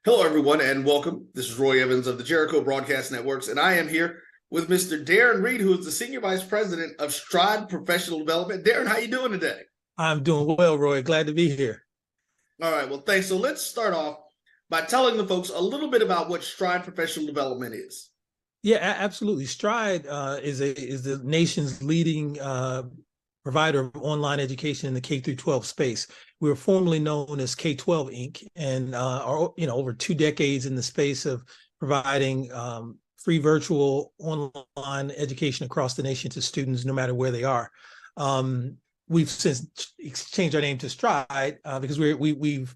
Hello, everyone, and welcome. This is Roy Evans of the Jericho Broadcast Networks, and I am here with Mr. Darren Reed, who is the Senior Vice President of Stride Professional Development. Darren, how you doing today? I'm doing well, Roy. Glad to be here. All right, well, thanks. So let's start off by telling the folks a little bit about what Stride Professional Development is. Yeah, absolutely. Stride is the nation's leading provider of online education in the K through 12 space. We were formerly known as K-12 Inc. and are over 2 decades in the space of providing free virtual online education across the nation to students, no matter where they are. We've since changed our name to Stride because we've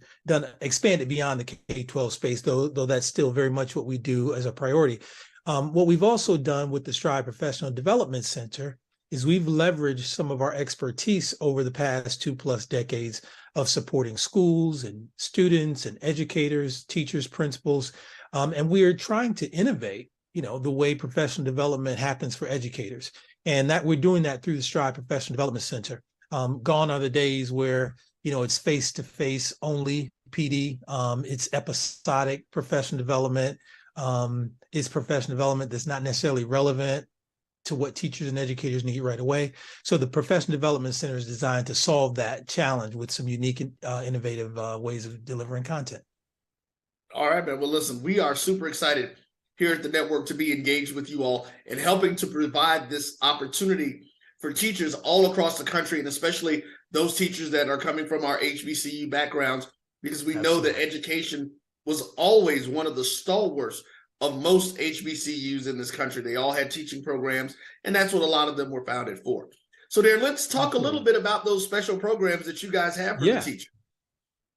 expanded beyond the K-12 space, though that's still very much what we do as a priority. What we've also done with the Stride Professional Development Center is we've leveraged some of our expertise over the past 2+ decades of supporting schools and students and educators, teachers, principals, and we are trying to innovate, the way professional development happens for educators, and that we're doing that through the Stride Professional Development Center. Gone are the days where it's face-to-face only PD. It's episodic professional development. It's professional development that's not necessarily relevant to what teachers and educators need right away. So the Professional Development Center is designed to solve that challenge with some unique and innovative ways of delivering content. All right, man. Well, listen, we are super excited here at the network to be engaged with you all and helping to provide this opportunity for teachers all across the country, and especially those teachers that are coming from our HBCU backgrounds, because we know that education was always one of the stalwarts of most HBCUs in this country. They all had teaching programs, and that's what a lot of them were founded for. So there, let's talk a little bit about those special programs that you guys have for the teacher.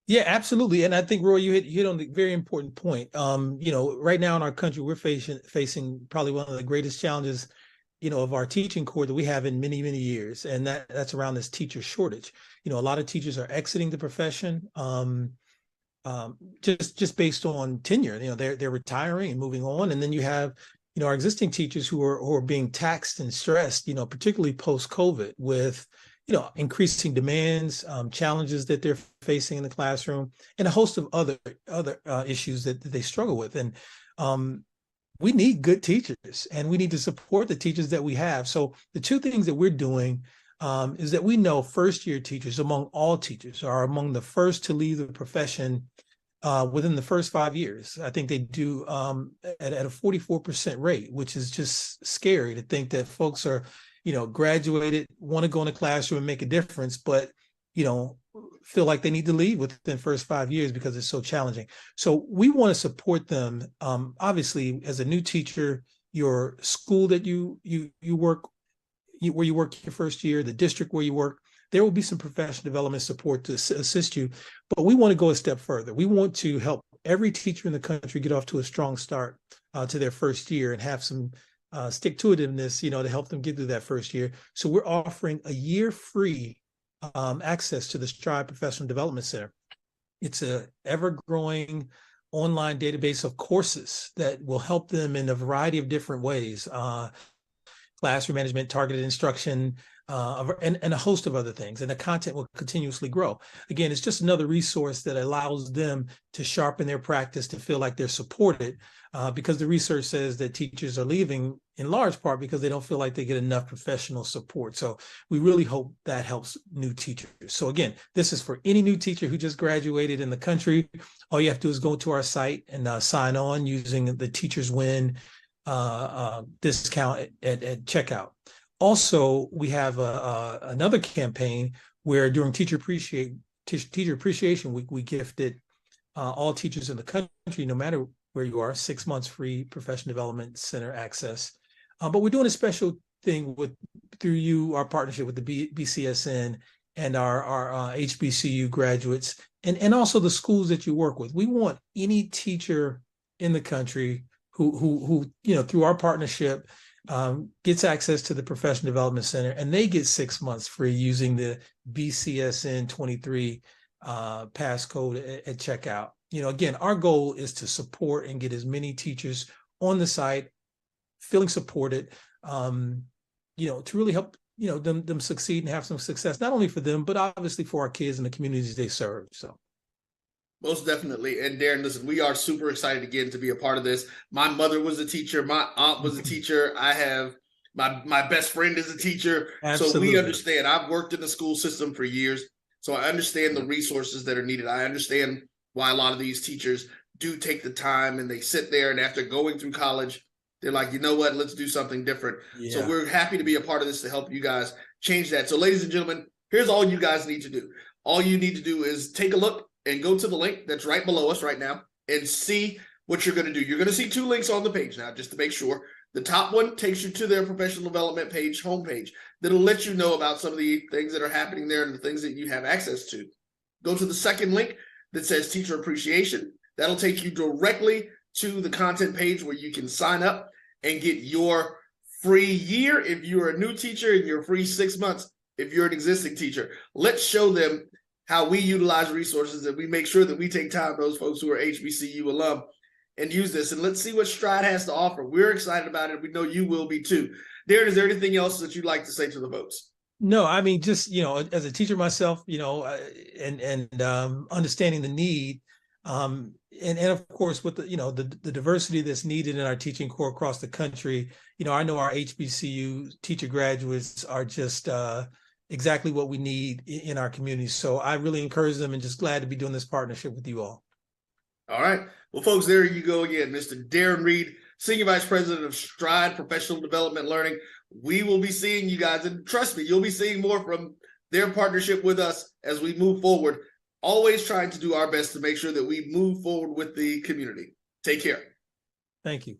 Yeah, absolutely. And I think, Roy, you hit on the very important point. Right now in our country, we're facing probably one of the greatest challenges, of our teaching corps that we have in many, many years. And that's around this teacher shortage. A lot of teachers are exiting the profession. Just based on tenure, they're retiring and moving on, and then you have, our existing teachers who are being taxed and stressed, particularly post-COVID, with increasing demands, challenges that they're facing in the classroom, and a host of other issues that they struggle with. And we need good teachers, and we need to support the teachers that we have. So the two things that we're doing is that we know first-year teachers, among all teachers, are among the first to leave the profession within the first 5 years. I think they do at a 44% rate, which is just scary to think that folks are, graduated, want to go in the classroom and make a difference, but, feel like they need to leave within the first 5 years because it's so challenging. So we want to support them. Obviously, as a new teacher, your school that you work, where you work your first year, the district where you work, there will be some professional development support to assist you. But we want to go a step further. We want to help every teacher in the country get off to a strong start to their first year and have some stick-to-itiveness, to help them get through that first year. So we're offering a year free access to the Stride Professional Development Center. It's a ever-growing online database of courses that will help them in a variety of different ways. Classroom management, targeted instruction, and a host of other things. And the content will continuously grow. Again, it's just another resource that allows them to sharpen their practice, to feel like they're supported, because the research says that teachers are leaving in large part because they don't feel like they get enough professional support. So we really hope that helps new teachers. So again, this is for any new teacher who just graduated in the country. All you have to do is go to our site and sign on using the Teachers Win discount at checkout. Also, we have another campaign where during Teacher Appreciation Week, we gifted all teachers in the country, no matter where you are, 6 months free Professional Development Center access. But we're doing a special thing through our partnership with the BCSN and our HBCU graduates, and also the schools that you work with. We want any teacher in the country who through our partnership gets access to the Professional Development Center, and they get 6 months free using the BCSN 23 passcode at checkout. Again, our goal is to support and get as many teachers on the site feeling supported, to really help them succeed and have some success, not only for them, but obviously for our kids and the communities they serve. So. Most definitely. And Darren, listen, we are super excited again to be a part of this. My mother was a teacher. My aunt was a teacher. I have my best friend is a teacher. Absolutely. So we understand. I've worked in the school system for years. So I understand the resources that are needed. I understand why a lot of these teachers do take the time and they sit there, and after going through college, they're like, you know what, let's do something different. Yeah. So we're happy to be a part of this to help you guys change that. So ladies and gentlemen, here's all you guys need to do. All you need to do is take a look and go to the link that's right below us right now and see what you're going to do. You're going to see two links on the page now, just to make sure. The top one takes you to their professional development page, homepage, that'll let you know about some of the things that are happening there and the things that you have access to. Go to the second link that says Teacher Appreciation. That'll take you directly to the content page where you can sign up and get your free year if you're a new teacher, and your free 6 months if you're an existing teacher. Let's show them how we utilize resources, and we make sure that we take time, those folks who are HBCU alum, and use this. And let's see what Stride has to offer. We're excited about it. We know you will be too. Darren, is there anything else that you'd like to say to the folks? No, I mean, just, as a teacher myself, and understanding the need, and of course with the diversity that's needed in our teaching corps across the country. I know our HBCU teacher graduates are just exactly what we need in our community. So I really encourage them, and just glad to be doing this partnership with you all. All right. Well, folks, there you go again. Mr. Darren Reed, Senior Vice President of Stride Professional Development Learning. We will be seeing you guys, and trust me, you'll be seeing more from their partnership with us as we move forward, always trying to do our best to make sure that we move forward with the community. Take care. Thank you.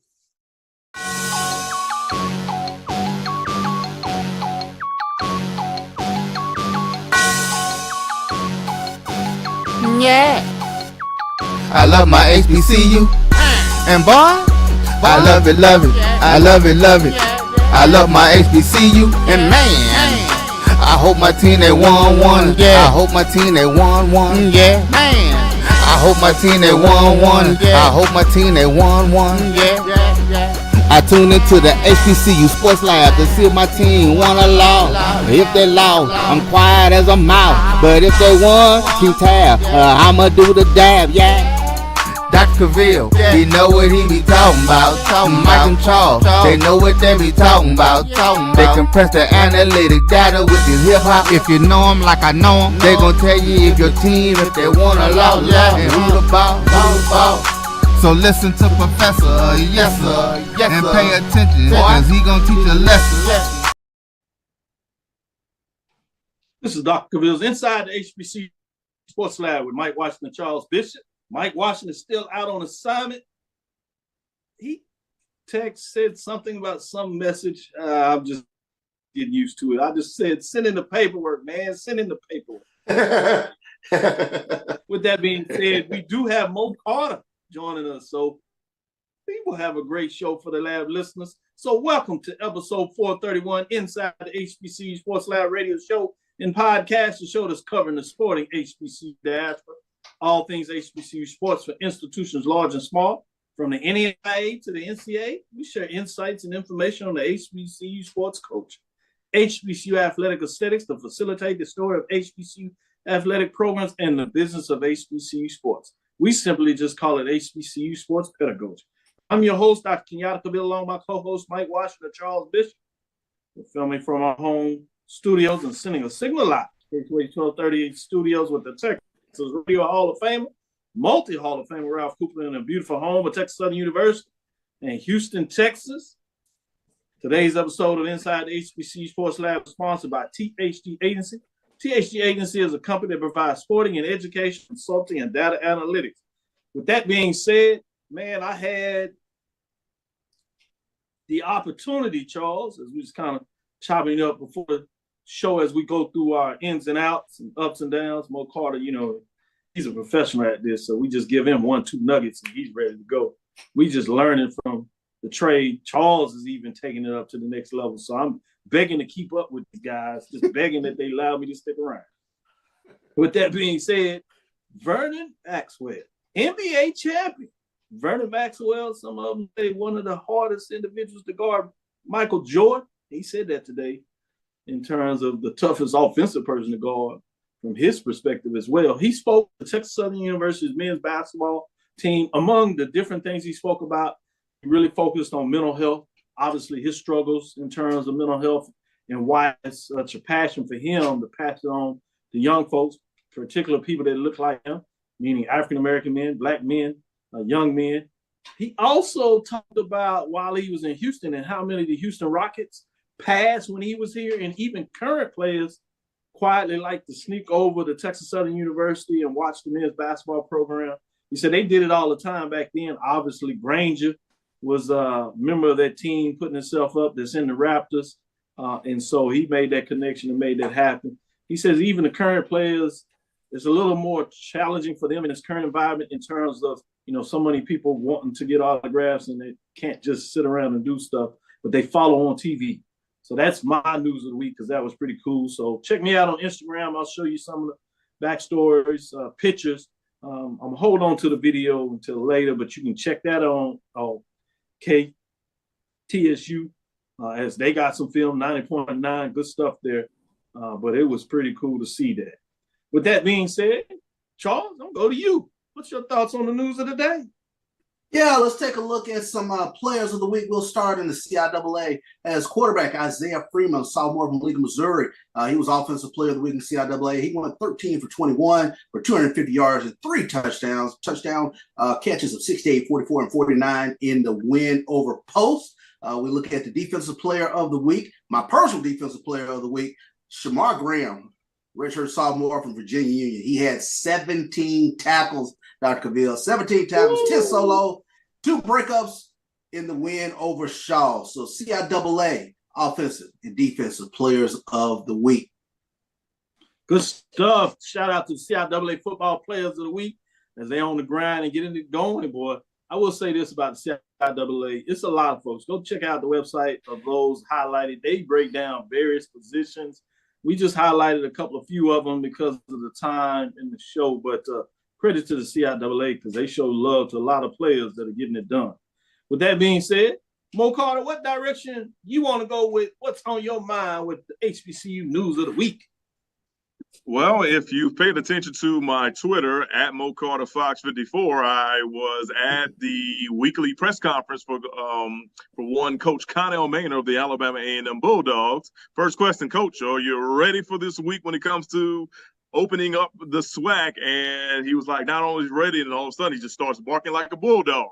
Yeah. I love my HBCU, and boy, I love it, I love it, I love my HBCU, and man, I hope my team they won one. Yeah. I hope my team they won one. Yeah. Man, I hope my team they won one. Yeah. I hope my team they won one. Yeah. I tune into the HBCU Sports Lab to see if my team won or lost. If they lost, I'm quiet as a mouse. But if they won, keep tab. I'ma do the dab, yeah. Dr. Cavil, he know what he be talking about. Mike and Charles, they know what they be talking about. They compress the analytic data with this hip hop. If you know them like I know them, they gon' tell you if your team, if they won or lost, and who the ball. So listen to Professor, yes sir, and pay attention, cause he gon' teach a lesson. This is Dr. Cavil's Inside the HBCU Sports Lab with Mike Washington and Charles Bishop. Mike Washington is still out on assignment. He said something about some message. I'm just getting used to it. I just said, send in the paperwork, man. Send in the paperwork. With that being said, we do have Mo Carter joining us. So we will have a great show for the lab listeners. So welcome to episode 431 Inside the HBCU Sports Lab radio show and podcast, the show that's covering the sporting HBCU diaspora. All things HBCU sports for institutions large and small, from the NAIA to the NCAA. We share insights and information on the HBCU sports culture, HBCU athletic aesthetics to facilitate the story of HBCU athletic programs and the business of HBCU sports. We simply just call it HBCU sports pedagogy. I'm your host, Dr. Kenyatta Cavil, along with my co-host, Mike Washington, Charles Bishop. We're filming from our home studios and sending a signal live. KQA 1230 studios with the Texas Radio Hall of Famer, multi-Hall of Famer Ralph Cooper in a beautiful home at Texas Southern University in Houston, Texas. Today's episode of Inside the HBCU Sports Lab is sponsored by THD Agency. THD Agency is a company that provides sporting and education consulting and data analytics. With that being said, man, I had the opportunity, Charles, as we was kind of chopping it up before the show as we go through our ins and outs and ups and downs. Mo Carter, he's a professional at this, so we just give him 1-2 nuggets and he's ready to go. We just learning from the trade. Charles is even taking it up to the next level. So I'm begging to keep up with these guys, just begging that they allow me to stick around. With that being said, Vernon Maxwell, NBA champion. Vernon Maxwell, some of them say one of the hardest individuals to guard. Michael Jordan, he said that today in terms of the toughest offensive person to guard. from his perspective as well. He spoke to Texas Southern University's men's basketball team. Among the different things he spoke about, he really focused on mental health, obviously his struggles in terms of mental health and why it's such a passion for him to pass it on to young folks, particularly people that look like him, meaning African-American men, Black men, young men. He also talked about while he was in Houston and how many of the Houston Rockets passed when he was here, and even current players quietly like to sneak over to Texas Southern University and watch the men's basketball program. He said they did it all the time back then. Obviously, Granger was a member of that team putting himself up that's in the Raptors. And so he made that connection and made that happen. He says even the current players, it's a little more challenging for them in this current environment in terms of, so many people wanting to get autographs and they can't just sit around and do stuff, but they follow on TV. So that's my news of the week because that was pretty cool. So check me out on Instagram. I'll show you some of the backstories, pictures. I'm going to hold on to the video until later, but you can check that on KTSU as they got some film, 90.9, good stuff there. But it was pretty cool to see that. With that being said, Charles, I'm going to go to you. What's your thoughts on the news of the day? Yeah, let's take a look at some players of the week. We'll start in the CIAA as quarterback Isaiah Freeman, sophomore from Lincoln, Missouri. He was offensive player of the week in CIAA. He went 13 for 21 for 250 yards and 3 touchdowns. Touchdown catches of 68, 44, and 49 in the win over Post. We look at the defensive player of the week. My personal defensive player of the week, Shamar Graham, redshirt sophomore from Virginia Union. He had 17 tackles, Dr. Cavil, 17 tackles, 10 solo, 2 breakups in the win over Shaw. So CIAA offensive and defensive players of the week. Good stuff. Shout out to CIAA football players of the week as they on the grind and getting it going, boy. I will say this about the CIAA. It's a lot of folks. Go check out the website of those highlighted. They break down various positions. We just highlighted a couple of few of them because of the time in the show, but credit to the CIAA because they show love to a lot of players that are getting it done. With that being said, Mo Carter, what direction you want to go with? What's on your mind with the HBCU news of the week? Well, if you paid attention to my Twitter at Mo Carter Fox 54, I was at the weekly press conference for one Coach Connell Maynor of the Alabama A&M Bulldogs. First question, Coach, are you ready for this week when it comes to opening up the SWAC? And he was like, not only is he ready, and all of a sudden he just starts barking like a bulldog.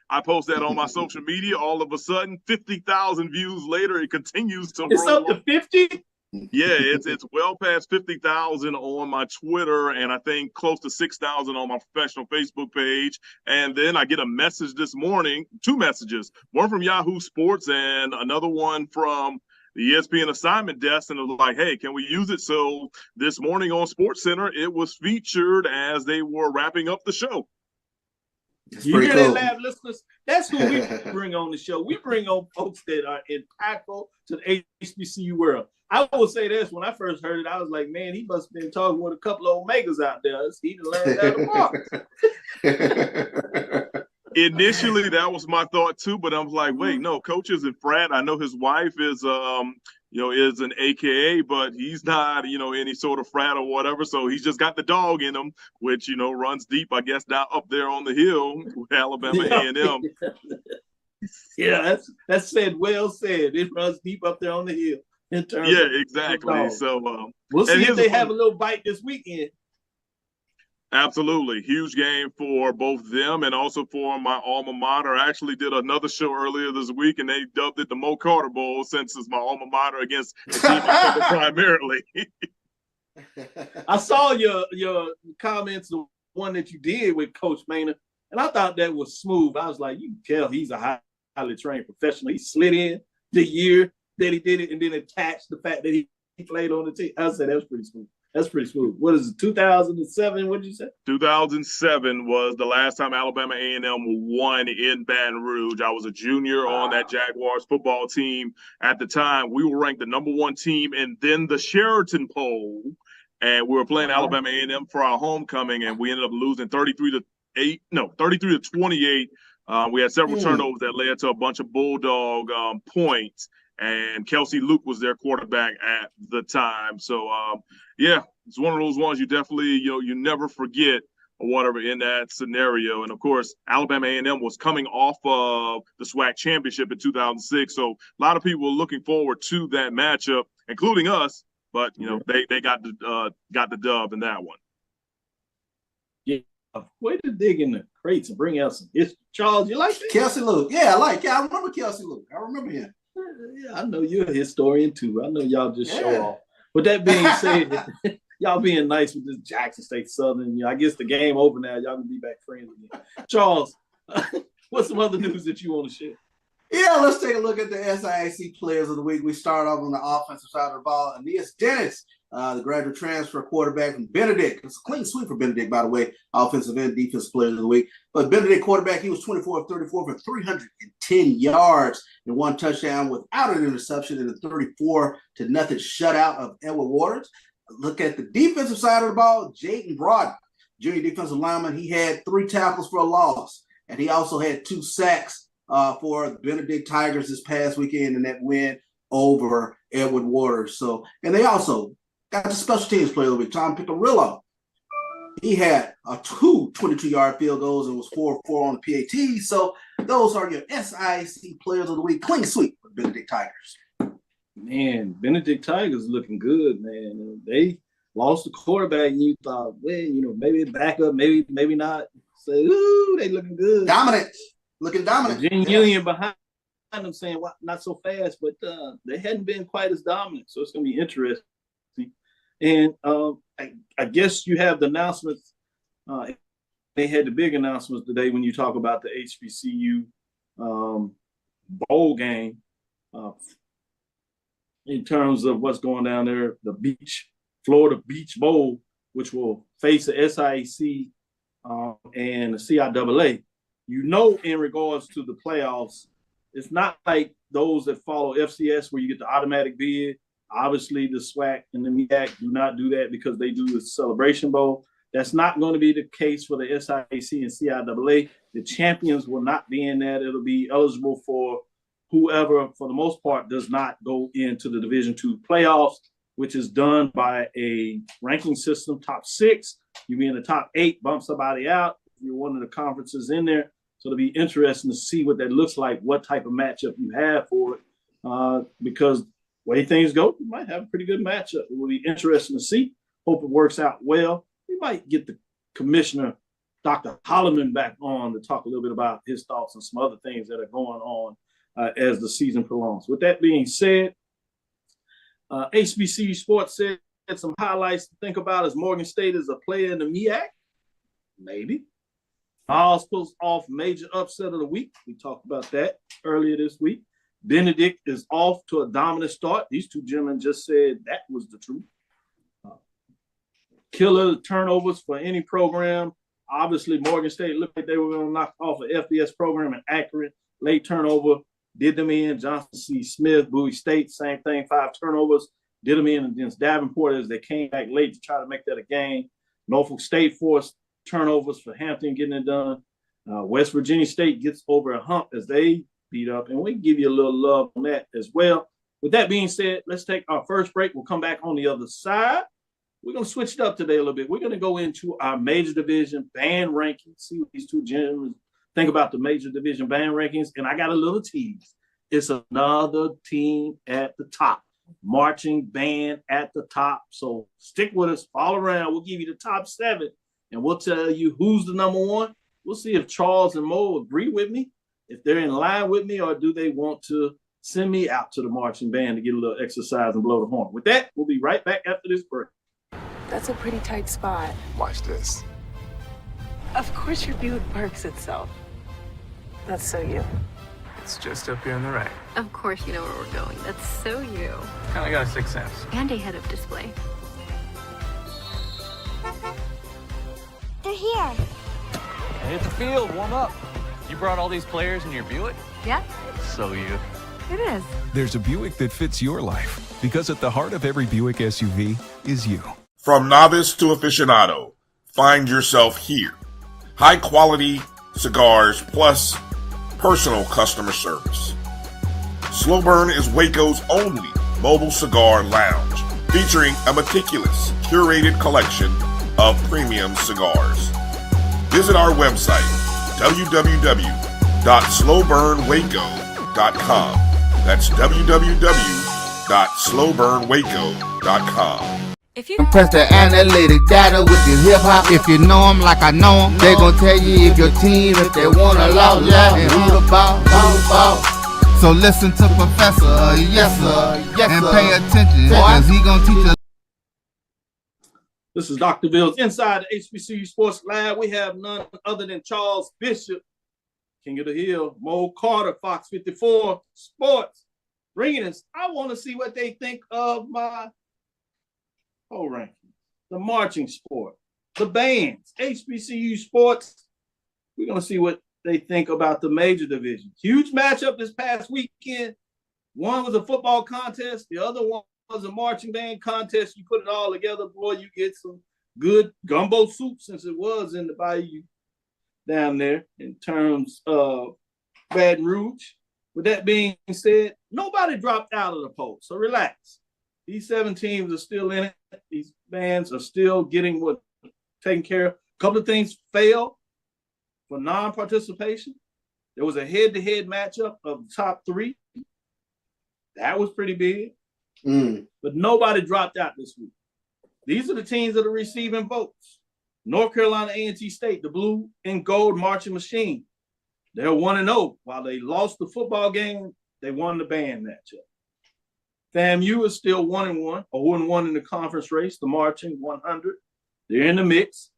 I post that on my social media. All of a sudden, 50,000 views later, it continues to It's roll up to 50? Yeah, it's well past 50,000 on my Twitter, and I think close to 6,000 on my professional Facebook page. And then I get a message this morning, 2 messages, one from Yahoo Sports and another one from the ESPN assignment desk, and it was like, hey, can we use it? So this morning on SportsCenter, it was featured as they were wrapping up the show. You hear that, lab listeners? That's who we bring on the show. We bring on folks that are impactful to the HBCU world. I will say this, when I first heard it, I was like, man, he must have been talking with a couple of Omegas out there. He learned how to walk. Initially, that was my thought too, but I'm like, wait, no, Coach isn't frat. I know his wife is is an AKA, but he's not, any sort of frat or whatever. So he's just got the dog in him, which, runs deep, I guess, down up there on the hill with Alabama A&M. Yeah, that's said, well said. It runs deep up there on the hill. Yeah, exactly. So we'll see if they have a little bite this weekend. Absolutely. Huge game for both them and also for my alma mater. I actually did another show earlier this week, and they dubbed it the Mo Carter Bowl since it's my alma mater against the team primarily. I saw your comments, the one that you did with Coach Maynor, and I thought that was smooth. I was like, you can tell he's a highly trained professional. He slid in the year that he did it and then attached the fact that he played on the team. I said, that's pretty smooth. That's pretty smooth. What is it, 2007? What did you say? 2007 was the last time Alabama A&M won in Baton Rouge. I was a junior on that Jaguars football team at the time. We were ranked the #1 team and then the Sheraton poll, and we were playing Alabama A&M for our homecoming, and we ended up losing 33 to 28. We had several turnovers that led to a bunch of Bulldog points. And Kelsey Luke was their quarterback at the time. So, it's one of those ones you definitely, you never forget or whatever in that scenario. And of course, Alabama A&M was coming off of the SWAC championship in 2006. So a lot of people were looking forward to that matchup, including us. But, they got the dub in that one. Yeah. Way to dig in the crates and bring out some history. Charles, you like that? Kelsey Luke. Yeah, I remember Kelsey Luke. I remember him. Yeah, I know you're a historian too. I know y'all just show off. With that being said, y'all being nice with this Jackson State Southern, I guess the game over now. Y'all can be back friends again. Charles, what's some other news that you want to share? Yeah, let's take a look at the SIAC players of the week. We start off on the offensive side of the ball. Aeneas Dennis, the graduate transfer quarterback from Benedict. It's a clean sweep for Benedict, by the way, offensive and defensive players of the week. But Benedict quarterback, he was 24 of 34 for 310 yards and one touchdown without an interception in a 34-0 shutout of Edward Waters. Look at the defensive side of the ball. Jaden Broughton, junior defensive lineman, he had 3 tackles for a loss, and he also had 2 sacks for the Benedict Tigers this past weekend in that win over Edward Waters. So, and they also got the special teams player of the week, Tom Picarillo. He had 2 22-yard field goals and was 4-4 on the PAT. So those are your SIC players of the week. Clean sweep for Benedict Tigers. Man, Benedict Tigers looking good, man. They lost the quarterback, and you thought, well, maybe back up, maybe not. So, ooh, they looking good. Looking dominant. Virginia Union behind them saying, well, not so fast, but they hadn't been quite as dominant. So it's going to be interesting. And I guess you have the announcements. They had the big announcements today when you talk about the HBCU bowl game in terms of what's going down there, the Florida Beach Bowl, which will face the SIAC and the CIAA. In regards to the playoffs, it's not like those that follow FCS where you get the automatic bid. Obviously, the SWAC and the MEAC do not do that because they do the Celebration Bowl. That's not going to be the case for the SIAC and CIAA. The champions will not be in that. It'll be eligible for whoever, for the most part, does not go into the Division II playoffs, which is done by a ranking system, top 6. You be in the top 8, bump somebody out. You're one of the conferences in there. So it'll be interesting to see what that looks like, what type of matchup you have for it. Because the way things go, you might have a pretty good matchup. It will be interesting to see. Hope it works out well. We might get the commissioner, Dr. Holloman, back on to talk a little bit about his thoughts and some other things that are going on as the season prolongs. With that being said, HBCU Sports said some highlights to think about as Morgan State is a player in the MEAC. Maybe. Miles pulls off major upset of the week. We talked about that earlier this week. Benedict is off to a dominant start. These two gentlemen just said that was the truth. Killer turnovers for any program. Obviously, Morgan State looked like they were going to knock off an FBS program, an accurate late turnover. Did them in. Johnson C. Smith, Bowie State, same thing, 5 turnovers. Did them in against Davenport as they came back late to try to make that a game. Norfolk State forced turnovers for Hampton getting it done. West Virginia State gets over a hump as they beat up, and we can give you a little love on that as well. With that being said, let's take our first break. We'll come back on the other side. We're going to switch it up today a little bit. We're going to go into our major division band rankings, see what these two gentlemen think about the major division band rankings. And I got a little tease. It's another team at the top, marching band at the top. So stick with us, follow around. We'll give you the top 7, and we'll tell you who's the number 1. We'll see if Charles and Mo agree with me, if they're in line with me, or do they want to send me out to the marching band to get a little exercise and blow the horn. With that, we'll be right back after this break. That's a pretty tight spot. Watch this. Of course your Buick parks itself. That's so you. It's just up here on the right. Of course you know where we're going. That's so you. Kinda got a 6th sense. And a head-up display. They're here. Hit the field, warm up. You brought all these players in your Buick? Yeah. So you. It is. There's a Buick that fits your life, because at the heart of every Buick SUV is you. From novice to aficionado, find yourself here. High quality cigars plus personal customer service. Slow Burn is Waco's only mobile cigar lounge, featuring a meticulous, curated collection of premium cigars. Visit our website, www.slowburnwaco.com. That's www.slowburnwaco.com. If you press the analytic data with your hip hop, if you know them like I know them, they gon' tell you if your team, if they wanna lose, and who the ball. So listen to Professor, yes sir, and pay attention, cause he gon' teach us. This is Dr. Bills inside the HBCU Sports Lab. We have none other than Charles Bishop, King of the Hill, Mo Carter, Fox 54 Sports, bringing us. I want to see what they think of my whole ranking, the marching sport, the bands, HBCU Sports. We're going to see what they think about the major divisions. Huge matchup this past weekend. One was a football contest. The other one was a marching band contest. You put it all together, boy, you get some good gumbo soup, since it was in the bayou down there in terms of Baton Rouge. With that being said, nobody dropped out of the poll, so relax. These 7 teams are still in it. These bands are still getting what taken care of. A couple of things failed for non-participation. There was a head-to-head matchup of the top 3. That was pretty big. But nobody dropped out this week. These are the teams that are receiving votes. North Carolina A&T State, the blue and gold marching machine. They're 1-0. While they lost the football game, they won the band matchup. FAMU is still 1-1, 0-1 in the conference race, the marching 100. They're in the mix.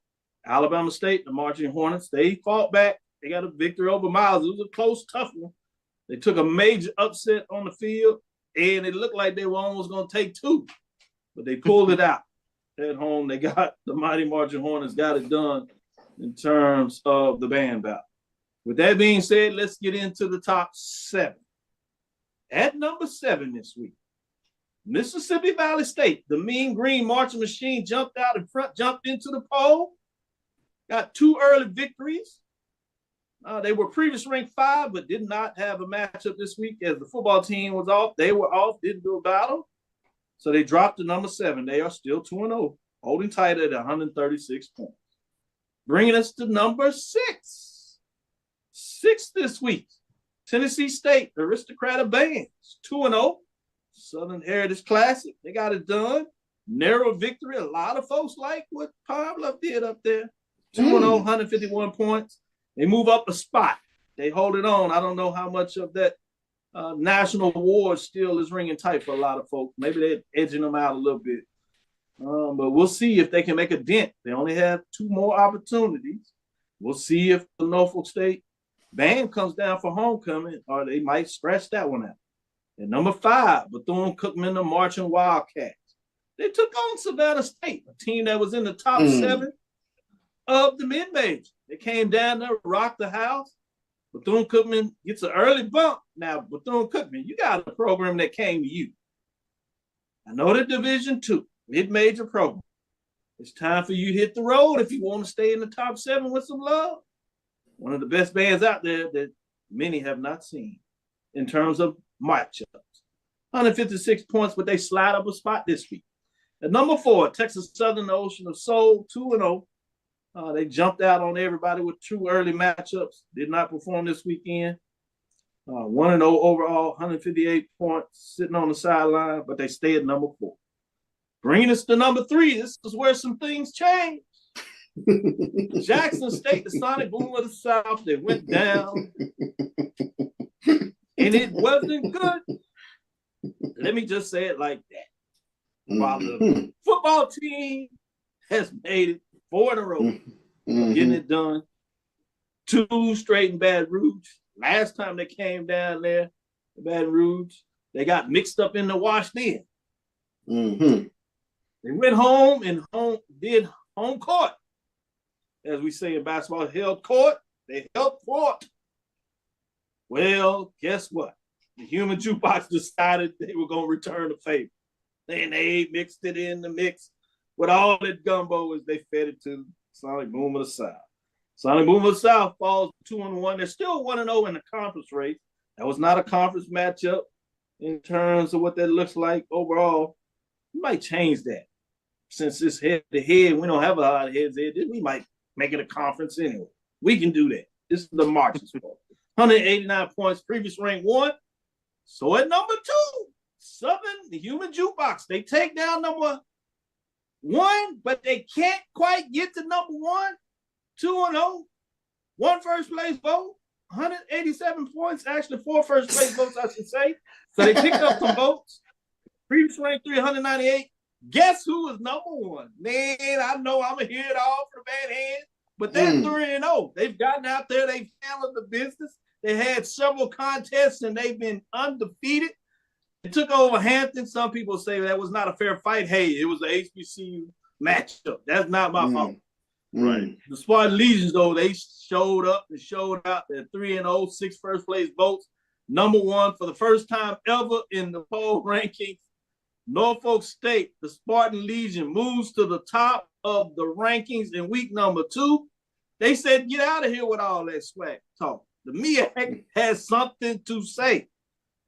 Alabama State, the marching Hornets, they fought back. They got a victory over Miles. It was a close, tough one. They took a major upset on the field, and it looked like they were almost going to take 2, but they pulled it out. At home, they got the mighty marching Hornets, got it done in terms of the band battle. With that being said, let's get into the top 7. At number 7 this week, Mississippi Valley State, the mean green marching machine, jumped out in front, jumped into the poll, got 2 early victories. They were previously ranked 5, but did not have a matchup this week as the football team was off. They were off, didn't do a battle. So they dropped to number 7. They are still 2-0, holding tight at 136 points. Bringing us to number 6. 6 this week, Tennessee State, the Aristocrat of Bands, 2-0. Southern Heritage Classic, they got it done. Narrow victory. A lot of folks like what Pablo did up there. 2-0, 151 points. They move up a spot. They hold it on. I don't know how much of that national award still is ringing tight for a lot of folks. Maybe they're edging them out a little bit. But we'll see if they can make a dent. They only have 2 more opportunities. We'll see if the Norfolk State band comes down for homecoming, or they might scratch that one out. And number 5, Bethune-Cookman, the marching Wildcats. They took on Savannah State, a team that was in the top 7 of the mid-major. They came down there, rocked the house. Bethune-Cookman gets an early bump. Now, Bethune-Cookman, you got a program that came to you. I know the Division II, mid-major program. It's time for you to hit the road if you want to stay in the top 7 with some love. One of the best bands out there that many have not seen in terms of matchups. 156 points, but they slide up a spot this week. At number 4, Texas Southern, the Ocean of Soul, 2-0. They jumped out on everybody with 2 early matchups. Did not perform this weekend. 1-0 overall, 158 points, sitting on the sideline, but they stay at number 4. Bringing us to number 3, this is where some things change. Jackson State, the Sonic Boom of the South, they went down. And it wasn't good. Let me just say it like that. While the football team has made it 4 in a row, getting it done. 2 straight in Baton Rouge. Last time they came down there to Baton Rouge, they got mixed up in the wash then. They went home and did home court. As we say in basketball, held court. They held court. Well, guess what? The human jukebox decided they were going to return the favor. Then they mixed it in the mix with all that gumbo as they fed it to Sonic Boom of the South. Sonic Boom of the South falls 2-1. They're still 1-0 in the conference race. That was not a conference matchup in terms of what that looks like overall. We might change that. Since it's head to head, we don't have a lot of heads head. We might make it a conference anyway. We can do that. This is the March's fault. 189 points, previous rank 1. So at number 2, Southern, the Human Jukebox. They take down number 1, but they can't quite get to number 1. 2-0. 1 first place vote. 187 points. Actually, 4 first place votes, I should say. So they picked up some votes. Previous rank 398. Guess who is number 1? Man, I know I'm going to hear it all from the bad hand, but they're 3-0. They've gotten out there. They've handled the business. They had several contests, and they've been undefeated. It took over Hampton. Some people say that was not a fair fight. Hey, it was an HBCU matchup. That's not my fault. Right. The Spartan Legions, though, they showed up and showed out. They're 3-0, 6 first place votes. Number 1 for the first time ever in the poll rankings. Norfolk State, the Spartan Legion, moves to the top of the rankings in week number 2. They said, get out of here with all that swag talk. The MEAC has something to say.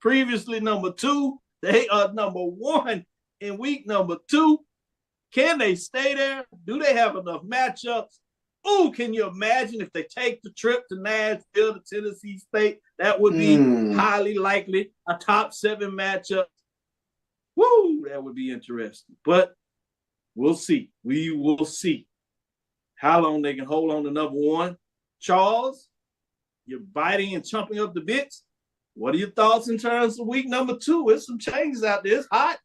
Previously number 2, they are number 1 in week number 2. Can they stay there? Do they have enough matchups? Ooh, can you imagine if they take the trip to Nashville to Tennessee State? That would be highly likely a top 7 matchup. Woo, that would be interesting. But we'll see. We will see how long they can hold on to number 1. Charles, you're biting and chomping up the bits. What are your thoughts in terms of week number 2? There's some changes out there. It's hot.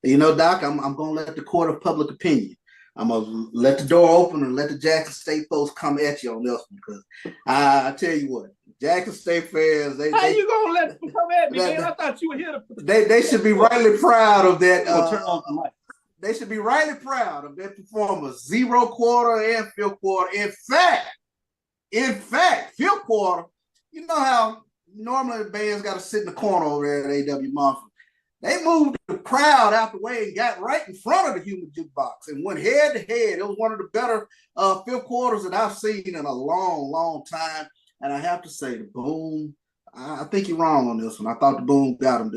You know, Doc, I'm going to let the court of public opinion. I'm going to let the door open and let the Jackson State folks come at you on this one, because I tell you what, Jackson State fans, how you going to let them come at me, man? I thought you were here to they should be rightly proud of that. They should be rightly proud of their performance. 0 quarter and 5th quarter. In fact, 5th quarter, you know how normally the band's got to sit in the corner over there at A.W. Mumford. They moved the crowd out the way and got right in front of the Human Jukebox and went head to head. It was one of the better 5th quarters that I've seen in a long, long time. And I have to say, the Boom, I think you're wrong on this one. I thought the Boom got him.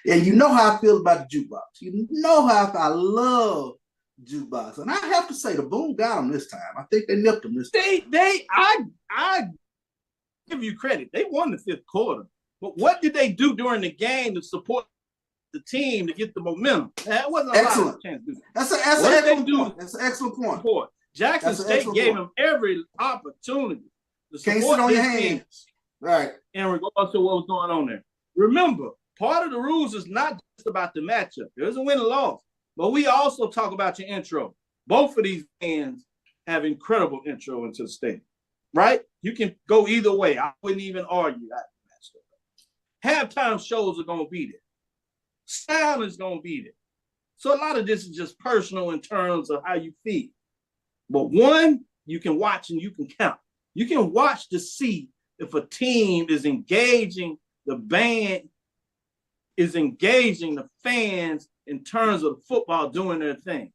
And you know how I feel about the Jukebox. You know how I love Jukebox. And I have to say, the Boom got him this time. I think they nipped him this time. I give you credit. They won the 5th quarter. But what did they do during the game to support the team to get the momentum? That wasn't a lot of chance to do. That's an excellent point. That's an excellent point. Jackson State gave them every opportunity to support their team. Right. In regards to what was going on there. Remember, part of the rules is not just about the matchup. There's a win and loss. But we also talk about your intro. Both of these fans have incredible intro into the stadium. Right? You can go either way. I wouldn't even argue that. Halftime shows are going to be there. Sound is going to be there. So a lot of this is just personal in terms of how you feel. But one, you can watch and you can count. You can watch to see if a team is engaging the band, is engaging the fans in terms of football doing their thing.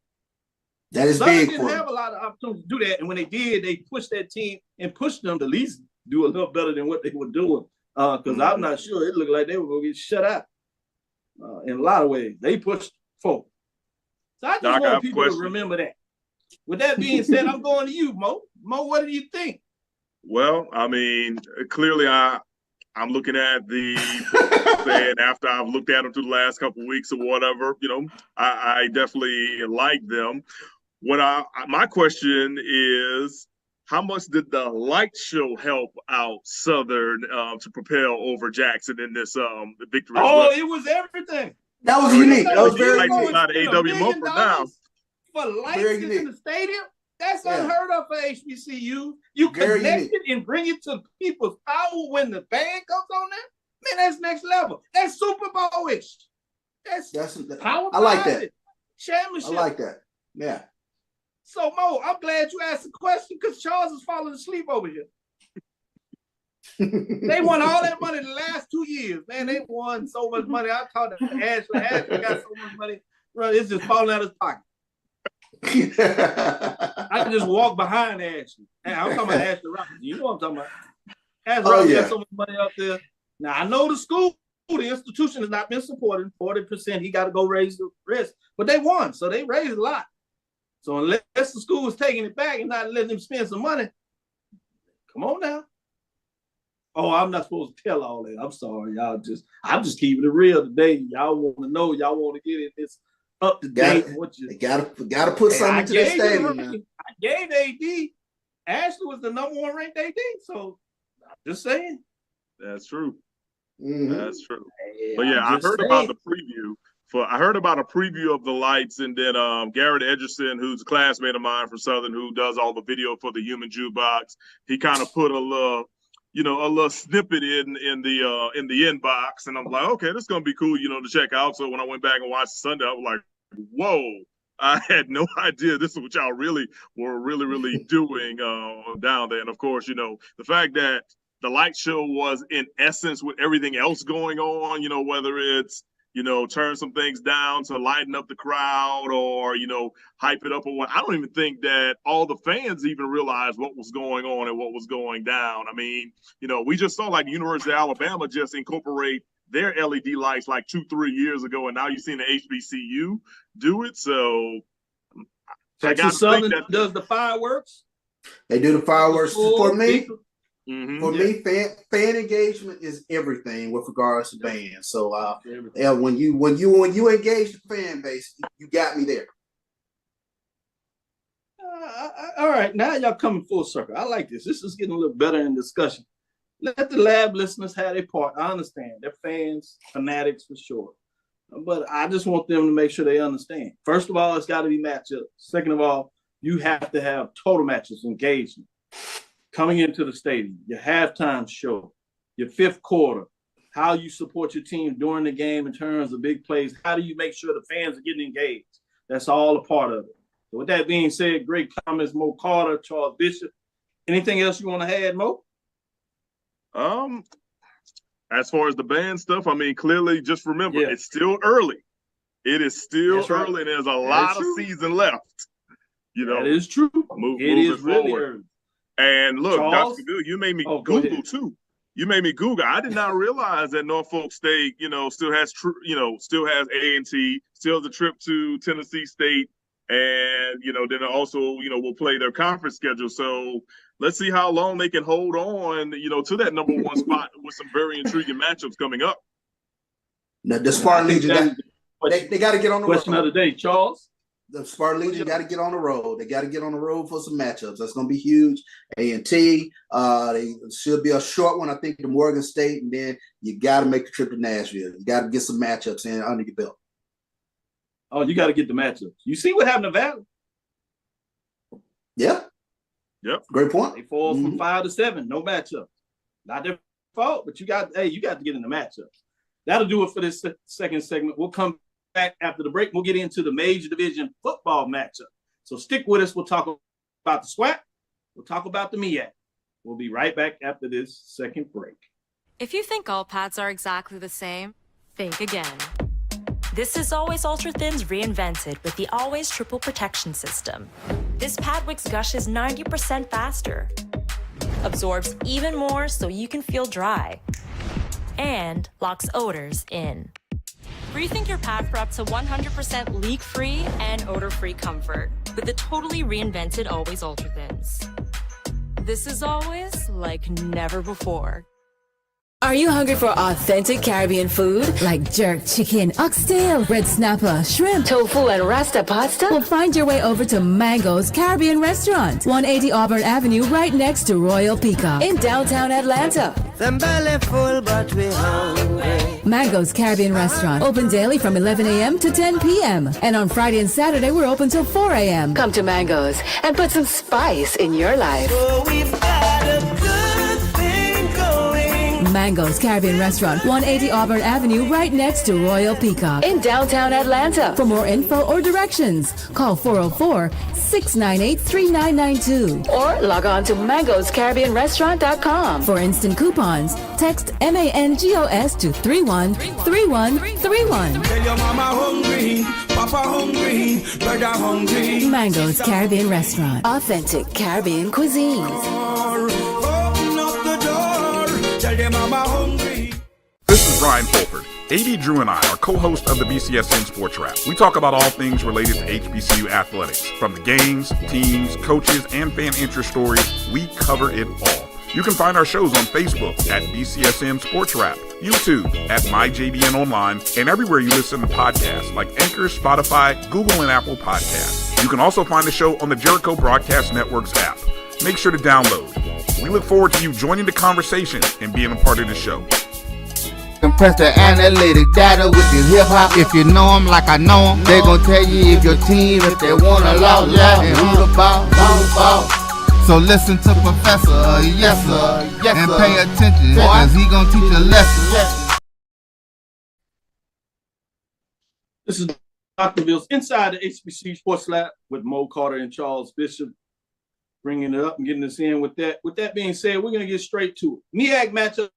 That is Southern big. Didn't have a lot of opportunities to do that. And when they did, they pushed that team and pushed them to at least do a little better than what they were doing. Because I'm not sure. It looked like they were going to get shut out in a lot of ways. They pushed forward. So I just want people to remember that. With that being said, I'm going to you, Mo. Mo, what do you think? Well, I mean, clearly I'm looking at the and after I've looked at them through the last couple of weeks or whatever, you know, I definitely like them. My question is, how much did the light show help out Southern to propel over Jackson in this victory? Oh, it was everything. That was unique. That was very unique. Not A.W. Mumford now. For lights in the stadium, that's unheard of for HBCU. You connect it and bring it to people's power when the band comes on there. Man, that's next level. That's Super Bowl-ish. That's power. I like that. Championship. I like that. Yeah. So, Mo, I'm glad you asked the question because Charles is falling asleep over here. They won all that money the last 2 years. Man, they won so much money. I talked to Ashley. Ashley got so much money. Bro, it's just falling out of his pocket. I can just walk behind Ashley. I'm talking about Ashley Robinson. You know what I'm talking about. Ashley Robinson got so much money up there. Now, I know the school the institution has not been supported. 40%, he got to go raise the rest. But they won, so they raised a lot. So unless the school is taking it back and not letting them spend some money, come on now. Oh, I'm not supposed to tell all that. I'm sorry, y'all. I'm just keeping it real today. Y'all want to know. Y'all want to get it this up to date. They gotta put something into the stadium. I gave AD. Ashley was the number 1 ranked AD. So I'm just saying. That's true. Mm-hmm. That's true. But yeah, I heard about the preview. I heard about a preview of the lights, and then Garrett Edgerson, who's a classmate of mine from Southern, who does all the video for the Human Jukebox, he kind of put a little snippet in the inbox, and I'm like, okay, this is gonna be cool, to check out. So when I went back and watched Sunday, I was like, whoa, I had no idea this is what y'all really were really doing down there. And of course, the fact that the light show was in essence with everything else going on, whether it's turn some things down to lighten up the crowd or, hype it up or what. I don't even think that all the fans even realized what was going on and what was going down. I mean, we just saw like University of Alabama just incorporate their LED lights like 2-3 years ago, and now you've seen the HBCU do it. So Texas Southern does the fireworks. They do the fireworks. For me, mm-hmm. For me, fan engagement is everything with regards to bands. So, when you engage the fan base, you got me there. All right, now y'all coming full circle. I like this. This is getting a little better in discussion. Let the lab listeners have their part. I understand they're fans, fanatics for sure, but I just want them to make sure they understand. First of all, it's got to be matchups. Second of all, you have to have total matches, engagement. Coming into the stadium, your halftime show, your fifth quarter, how you support your team during the game in terms of big plays. How do you make sure the fans are getting engaged? That's all a part of it. So with that being said, great comments, Mo Carter, Charles Bishop. Anything else you want to add, Mo? As far as the band stuff, I mean, clearly just remember, It's still early. It is still early, and there's a lot of season left. That is true. It is really early. And look, Charles? Dr. Cavil, you made me Google too. You made me Google. I did not realize that Norfolk State, still has A&T, still has a trip to Tennessee State, and then also, will play their conference schedule. So let's see how long they can hold on, to that number 1 spot with some very intriguing matchups coming up. Now, the Spartan Legion, they got to get on the question of the day, Charles. The Spartan Legion got to get on the road. They got to get on the road for some matchups. That's going to be huge. A&T, they should be a short one, I think, to Morgan State, and then you got to make the trip to Nashville. You got to get some matchups in under your belt. Oh, you got to get the matchups. You see what happened to Valley? Yeah. Yep. Great point. They fall from 5 to 7, no matchups. Not their fault, but you got to get in the matchups. That'll do it for this second segment. We'll come back after the break. We'll get into the major division football matchup. So stick with us. We'll talk about the SWAC. We'll talk about the MEAC. We'll be right back after this second break. If you think all pads are exactly the same, think again. This is Always Ultra Thins reinvented with the Always Triple Protection System. This pad wicks gushes 90% faster, absorbs even more so you can feel dry, and locks odors in. Rethink your pad for up to 100% leak-free and odor-free comfort with the totally reinvented Always Ultra Thins. This is always like never before. Are you hungry for authentic Caribbean food like jerk chicken, oxtail, red snapper, shrimp, tofu, and rasta pasta? Well, find your way over to Mango's Caribbean Restaurant, 180 Auburn Avenue, right next to Royal Peacock in downtown Atlanta. Them belly full, but we hungry. Mango's Caribbean Restaurant, open daily from 11 a.m. to 10 p.m. And on Friday and Saturday, we're open till 4 a.m. Come to Mango's and put some spice in your life. So we've got a good thing going. Mango's Caribbean Restaurant, 180 Auburn Avenue, right next to Royal Peacock in downtown Atlanta. For more info or directions, call 404-698-3992 or log on to mangoscaribbeanrestaurant.com. For instant coupons, text MANGOS to 313131. Tell your mama hungry, papa hungry, brother hungry. Mango's Caribbean Restaurant, authentic Caribbean cuisine. Open up the door, tell your mama hungry. This is Brian Fulford. AD Drew and I are co-hosts of the BCSN Sports Wrap. We talk about all things related to HBCU athletics. From the games, teams, coaches, and fan interest stories, we cover it all. You can find our shows on Facebook at BCSN Sports Wrap, YouTube at MyJBN Online, and everywhere you listen to podcasts like Anchor, Spotify, Google, and Apple Podcasts. You can also find the show on the Jericho Broadcast Network's app. Make sure to download. We look forward to you joining the conversation and being a part of the show. Compress the analytic data with your hip hop. If you know them like I know them, they gon' tell you if your team, if they want to law, and who the ball, So listen to Professor, yes sir, and pay attention, cause he gon' teach a lesson. This is Dr. Bills inside the HBCU Sports Lab with Mo Carter and Charles Bishop, bringing it up and getting us in with that. With that being said, we're gonna get straight to it. MEAC matchup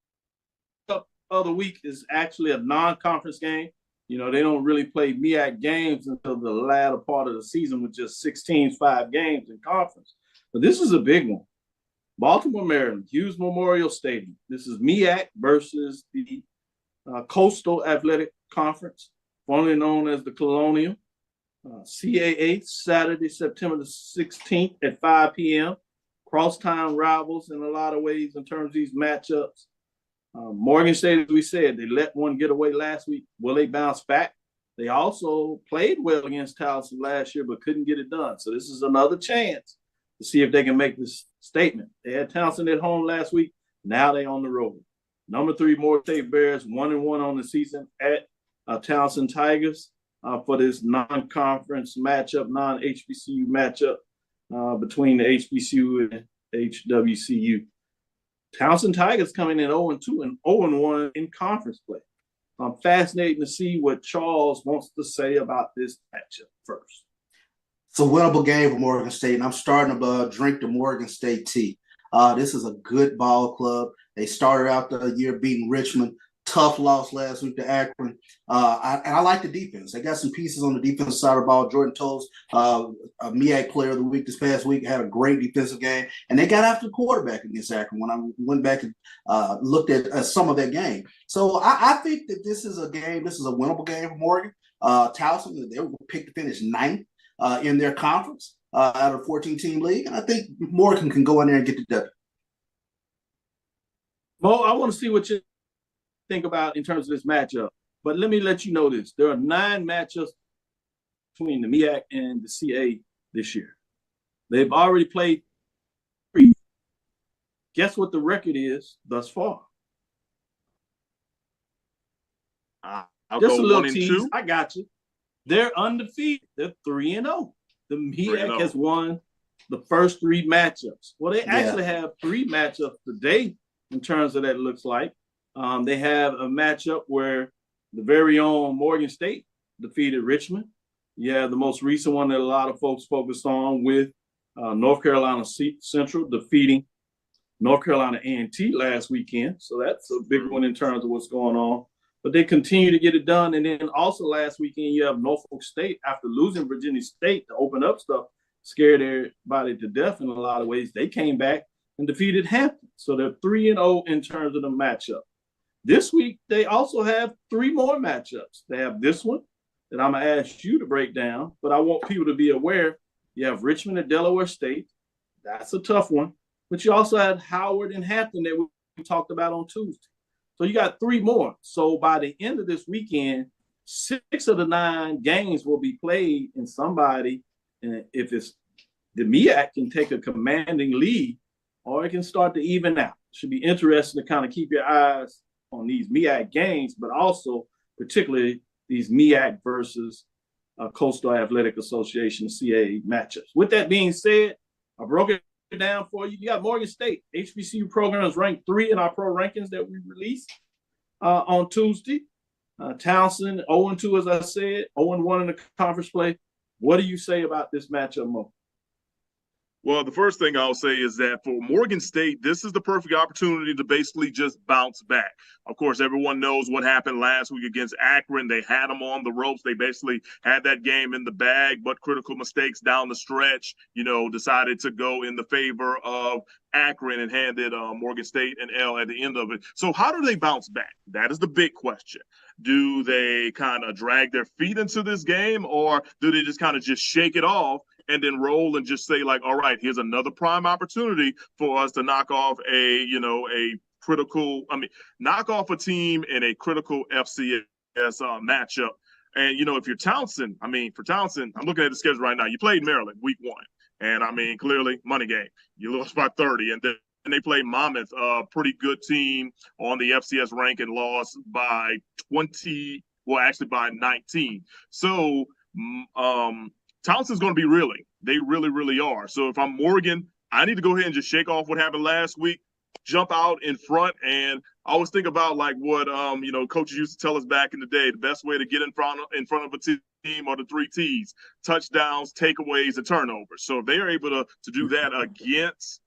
of the week is actually a non-conference game. You know, they don't really play MEAC games until the latter part of the season with just 16, 5 games in conference. But this is a big one. Baltimore, Maryland, Hughes Memorial Stadium. This is MEAC versus the Coastal Athletic Conference, formerly known as the Colonial. CAA, Saturday, September the 16th at 5 p.m. Crosstown rivals in a lot of ways in terms of these matchups. Morgan State, as we said, they let one get away last week. Will they bounce back? They also played well against Towson last year, but couldn't get it done. So this is another chance to see if they can make this statement. They had Towson at home last week. Now they're on the road. Number 3, Morgan State Bears, 1-1 on the season at Towson Tigers for this non-conference matchup, non-HBCU matchup between the HBCU and HWCU. Towson Tigers coming in 0-2 and 0-1 in conference play. I'm fascinated to see what Charles wants to say about this matchup first. It's a winnable game for Morgan State, and I'm starting to drink the Morgan State tea. This is a good ball club. They started out the year beating Richmond. Tough loss last week to Akron. I like the defense. They got some pieces on the defensive side of the ball. Jordan Toles, a MEAC player of the week this past week, had a great defensive game. And they got after the quarterback against Akron when I went back and looked at some of that game. So I think that this is a game, this is a winnable game for Morgan. Towson, they were picked to finish 9th in their conference out of a 14-team league. And I think Morgan can go in there and get the W. Mo, I want to see what you think about in terms of this matchup. But let me let you know this. There are 9 matchups between the MEAC and the CA this year. They've already played 3. Guess what the record is thus far? I'll Just go a little 1-2. tease. I got you. They're undefeated. They're 3-0. The MEAC has won the first 3 matchups. Well, they actually have 3 matchups today in terms of that it looks like. They have a matchup where the very own Morgan State defeated Richmond. You have the most recent one that a lot of folks focused on with North Carolina Central defeating North Carolina A&T last weekend. So that's a big one in terms of what's going on. But they continue to get it done. And then also last weekend, you have Norfolk State, after losing Virginia State to open up stuff, scared everybody to death in a lot of ways. They came back and defeated Hampton. So they're 3-0 in terms of the matchup. This week, they also have 3 more matchups. They have this one that I'm going to ask you to break down, but I want people to be aware. You have Richmond at Delaware State. That's a tough one. But you also have Howard and Hampton that we talked about on Tuesday. So you got 3 more. So by the end of this weekend, 6 of the 9 games will be played, and somebody, and if it's the MEAC, can take a commanding lead, or it can start to even out. Should be interesting to kind of keep your eyes on these MEAC games, but also particularly these MEAC versus Coastal Athletic Association CAA matchups. With that being said, I broke it down for you. You got Morgan State. HBCU program is ranked 3 in our pro rankings that we released on Tuesday. Towson, 0-2, as I said, 0-1 in the conference play. What do you say about this matchup, Mo? Well, the first thing I'll say is that for Morgan State, this is the perfect opportunity to basically just bounce back. Of course, everyone knows what happened last week against Akron. They had them on the ropes. They basically had that game in the bag, but critical mistakes down the stretch, decided to go in the favor of Akron and handed Morgan State an L at the end of it. So how do they bounce back? That is the big question. Do they kind of drag their feet into this game, or do they just kind of just shake it off and then roll and just say, like, all right, here's another prime opportunity for us to knock off knock off a team in a critical FCS matchup. And, if you're Townsend, for Townsend, I'm looking at the schedule right now. You played Maryland week 1. And, clearly, money game. You lost by 30. And then they play Monmouth, a pretty good team on the FCS rank, and lost by 19. So, Townsend's going to be reeling. They really, really are. So if I'm Morgan, I need to go ahead and just shake off what happened last week, jump out in front, and I always think about like what coaches used to tell us back in the day. The best way to get in front of a team are the 3 T's: touchdowns, takeaways, and turnovers. So if they are able to do that against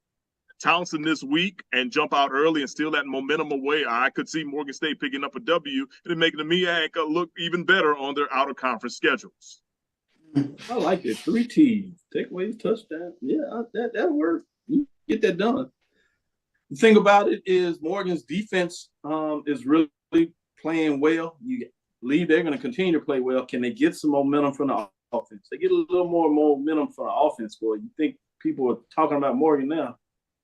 Townsend this week and jump out early and steal that momentum away, I could see Morgan State picking up a W and making the MEAC look even better on their out-of-conference schedules. I like it. 3 T's. Takeaways, touchdown. Yeah, that'll work. You get that done. The thing about it is Morgan's defense is really playing well. You believe they're going to continue to play well. Can they get some momentum from the offense? They get a little more momentum from the offense, boy. You think people are talking about Morgan now?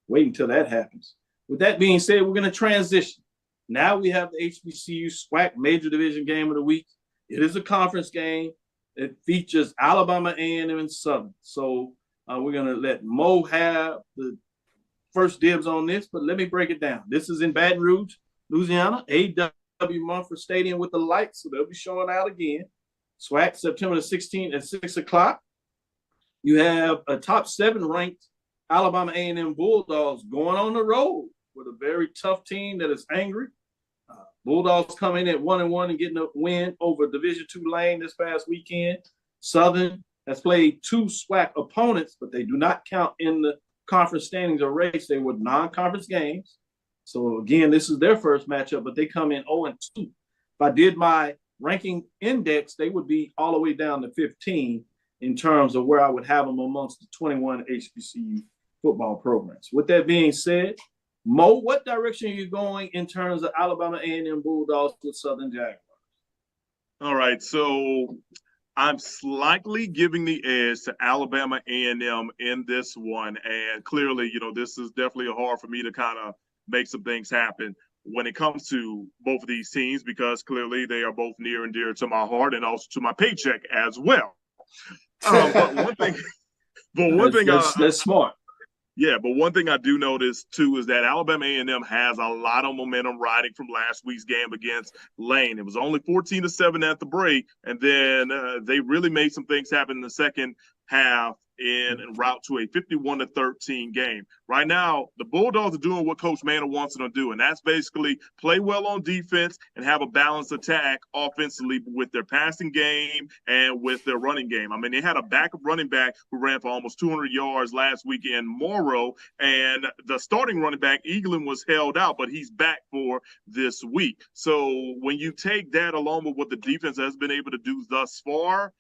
Wait until that happens. With that being said, we're going to transition. Now we have the HBCU SWAC Major Division Game of the Week. It is a conference game. It features Alabama, A&M, and Southern. So we're going to let Mo have the first dibs on this, but let me break it down. This is in Baton Rouge, Louisiana, A.W. Mumford Stadium with the lights, so they'll be showing out again. SWAC, September the 16th at 6 o'clock. You have a top 7 ranked Alabama A&M Bulldogs going on the road with a very tough team that is angry. Bulldogs come in at 1-1 and getting a win over Division II Lane this past weekend. Southern has played 2 SWAC opponents, but they do not count in the conference standings or race. They were non-conference games. So, again, this is their first matchup, but they come in 0-2. If I did my ranking index, they would be all the way down to 15 in terms of where I would have them amongst the 21 HBCU football programs. With that being said, Mo, what direction are you going in terms of Alabama A&M Bulldogs with Southern Jaguars? All right, so I'm slightly giving the edge to Alabama A&M in this one, and clearly, this is definitely hard for me to kind of make some things happen when it comes to both of these teams, because clearly they are both near and dear to my heart and also to my paycheck as well. But one thing, that's smart. Yeah, but one thing I do notice, too, is that Alabama A&M has a lot of momentum riding from last week's game against Lane. It was only 14-7 at the break, and then they really made some things happen in the second half en route to a 51-13 game. Right now, the Bulldogs are doing what Coach Manor wants them to do, and that's basically play well on defense and have a balanced attack offensively with their passing game and with their running game. They had a backup running back who ran for almost 200 yards last weekend, Morrow, and the starting running back, Eaglin, was held out, but he's back for this week. So when you take that along with what the defense has been able to do thus far,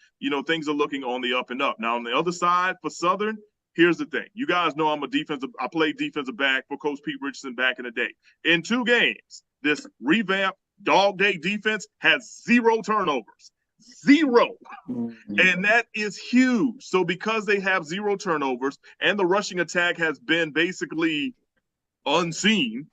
things are looking on the up and up. Now, on the other side for Southern, here's the thing. You guys know I played defensive back for Coach Pete Richardson back in the day. In 2 games, this revamped dog day defense has 0 turnovers. 0. And that is huge. So because they have 0 turnovers and the rushing attack has been basically unseen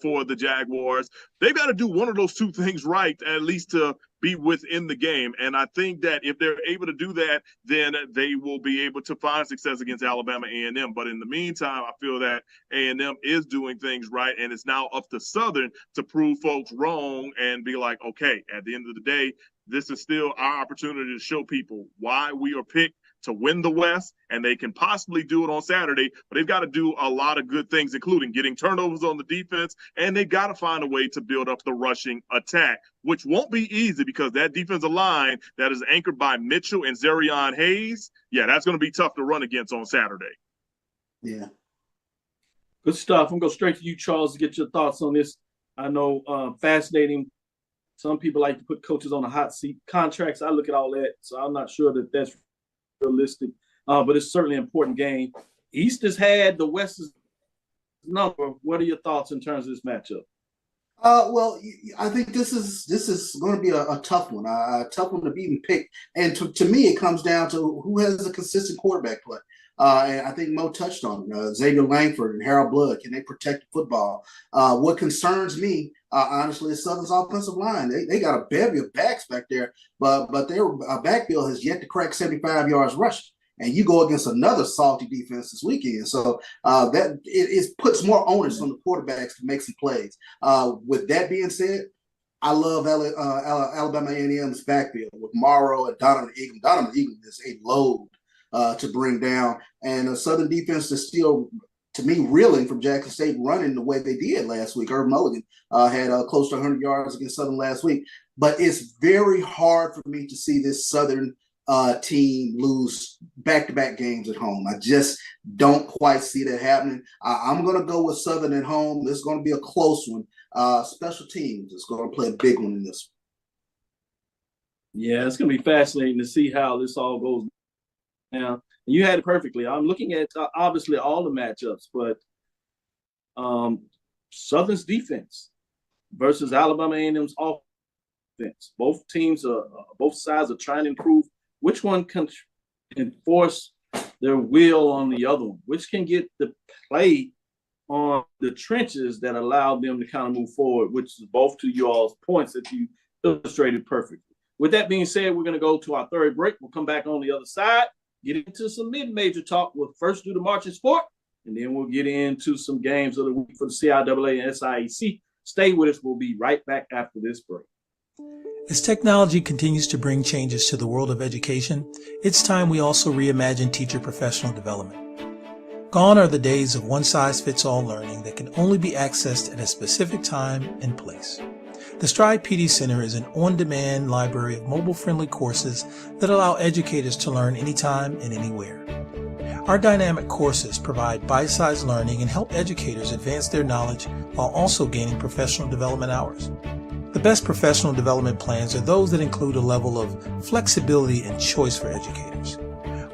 for the Jaguars, they've got to do one of those 2 things right, at least to be within the game. And I think that if they're able to do that, then they will be able to find success against Alabama A&M. But in the meantime, I feel that A&M is doing things right, and it's now up to Southern to prove folks wrong and be like, okay, at the end of the day, this is still our opportunity to show people why we are picked to win the West, and they can possibly do it on Saturday, but they've got to do a lot of good things, including getting turnovers on the defense, and they got to find a way to build up the rushing attack, which won't be easy because that defensive line that is anchored by Mitchell and Zarion Hayes, yeah, that's going to be tough to run against on Saturday. Yeah. Good stuff. I'm going to go straight to you, Charles, to get your thoughts on this. I know fascinating. Some people like to put coaches on a hot seat. Contracts, I look at all that, so I'm not sure that that's realistic. But it's certainly an important game. East has had the West's number. What are your thoughts in terms of this matchup? Well, I think this is going to be a tough one, a tough one to be even picked. And to me, it comes down to who has a consistent quarterback play. And I think Mo touched on it. Xavier Langford and Harold Blood, can they protect the football? What concerns me, honestly, is Southern's offensive line. They got a bevy of backs back there, but their backfield has yet to crack 75 yards rushing. And you go against another salty defense this weekend. So that it puts more onus on the quarterbacks to make some plays. With that being said, I love Alabama A&M's backfield with Morrow and Donovan Eagle. Donovan Eagle is a load to bring down. And a Southern defense is still, to me, reeling from Jackson State running the way they did last week. Herb Mulligan had close to 100 yards against Southern last week. But it's very hard for me to see this Southern team lose back-to-back games at home. I just don't quite see that happening. I'm going to go with Southern at home. This is going to be a close one. Special teams is going to play a big one in this one. Yeah, it's going to be fascinating to see how this all goes down. You had it perfectly. I'm looking at obviously all the matchups, but Southern's defense versus Alabama A&M's offense. Both teams both sides are trying to improve. Which one can enforce their will on the other one? Which can get the play on the trenches that allow them to kind of move forward, which is both to you all's points that you illustrated perfectly. With that being said, we're going to go to our third break. We'll come back on the other side, get into some mid-major talk. We'll first do the marching sport, and then we'll get into some games of the week for the CIAA and SIAC. Stay with us. We'll be right back after this break. As technology continues to bring changes to the world of education, it's time we also reimagine teacher professional development. Gone are the days of one-size-fits-all learning that can only be accessed at a specific time and place. The Stride PD Center is an on-demand library of mobile-friendly courses that allow educators to learn anytime and anywhere. Our dynamic courses provide bite-sized learning and help educators advance their knowledge while also gaining professional development hours. The best professional development plans are those that include a level of flexibility and choice for educators.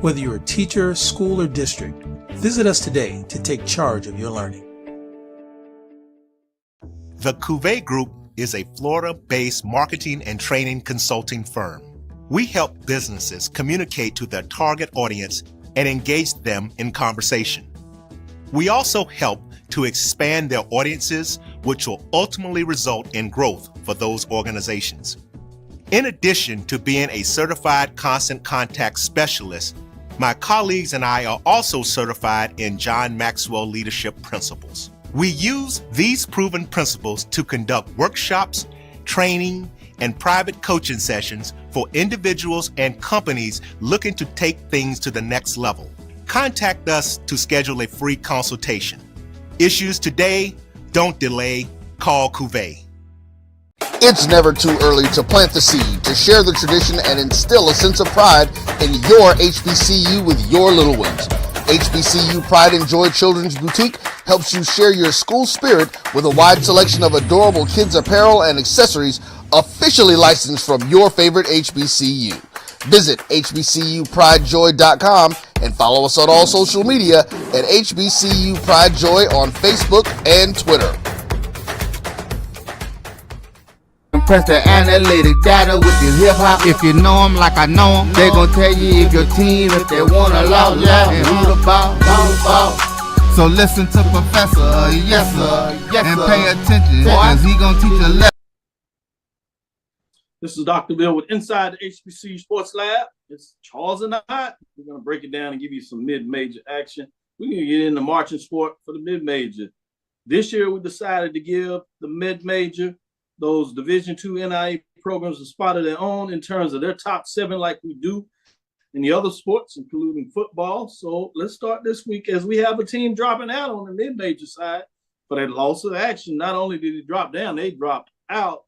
Whether you're a teacher, school, or district, visit us today to take charge of your learning. The Cavil Group is a Florida-based marketing and training consulting firm. We help businesses communicate to their target audience and engage them in conversation. We also help to expand their audiences, which will ultimately result in growth for those organizations. In addition to being a certified constant contact specialist, my colleagues and I are also certified in John Maxwell Leadership Principles. We use these proven principles to conduct workshops, training, and private coaching sessions for individuals and companies looking to take things to the next level. Contact us to schedule a free consultation. Issues today, don't delay, call Cavil. It's never too early to plant the seed, to share the tradition, and instill a sense of pride in your HBCU with your little ones. HBCU Pride and Joy Children's Boutique helps you share your school spirit with a wide selection of adorable kids apparel and accessories officially licensed from your favorite HBCU. Visit hbcupridejoy.com and follow us on all social media at HBCU Pride Joy on Facebook and Twitter. Press the analytic data with your hip hop. If you know them like I know them, they gon' tell you if your team, if they want to loud, and who the ball. So listen to Professor, yes sir, and pay attention, cause he gon' teach a lesson. This is Dr. Bill with Inside the HBCU Sports Lab. It's Charles and I. We're going to break it down and give you some mid-major action. We're going to get into marching sport for the mid-major. This year, we decided to give the mid-major, those Division II NIA programs, a spot of their own in terms of their top 7 like we do in the other sports, including football. So let's start this week as we have a team dropping out on the mid-major side for that loss of action. Not only did he drop down, they dropped out.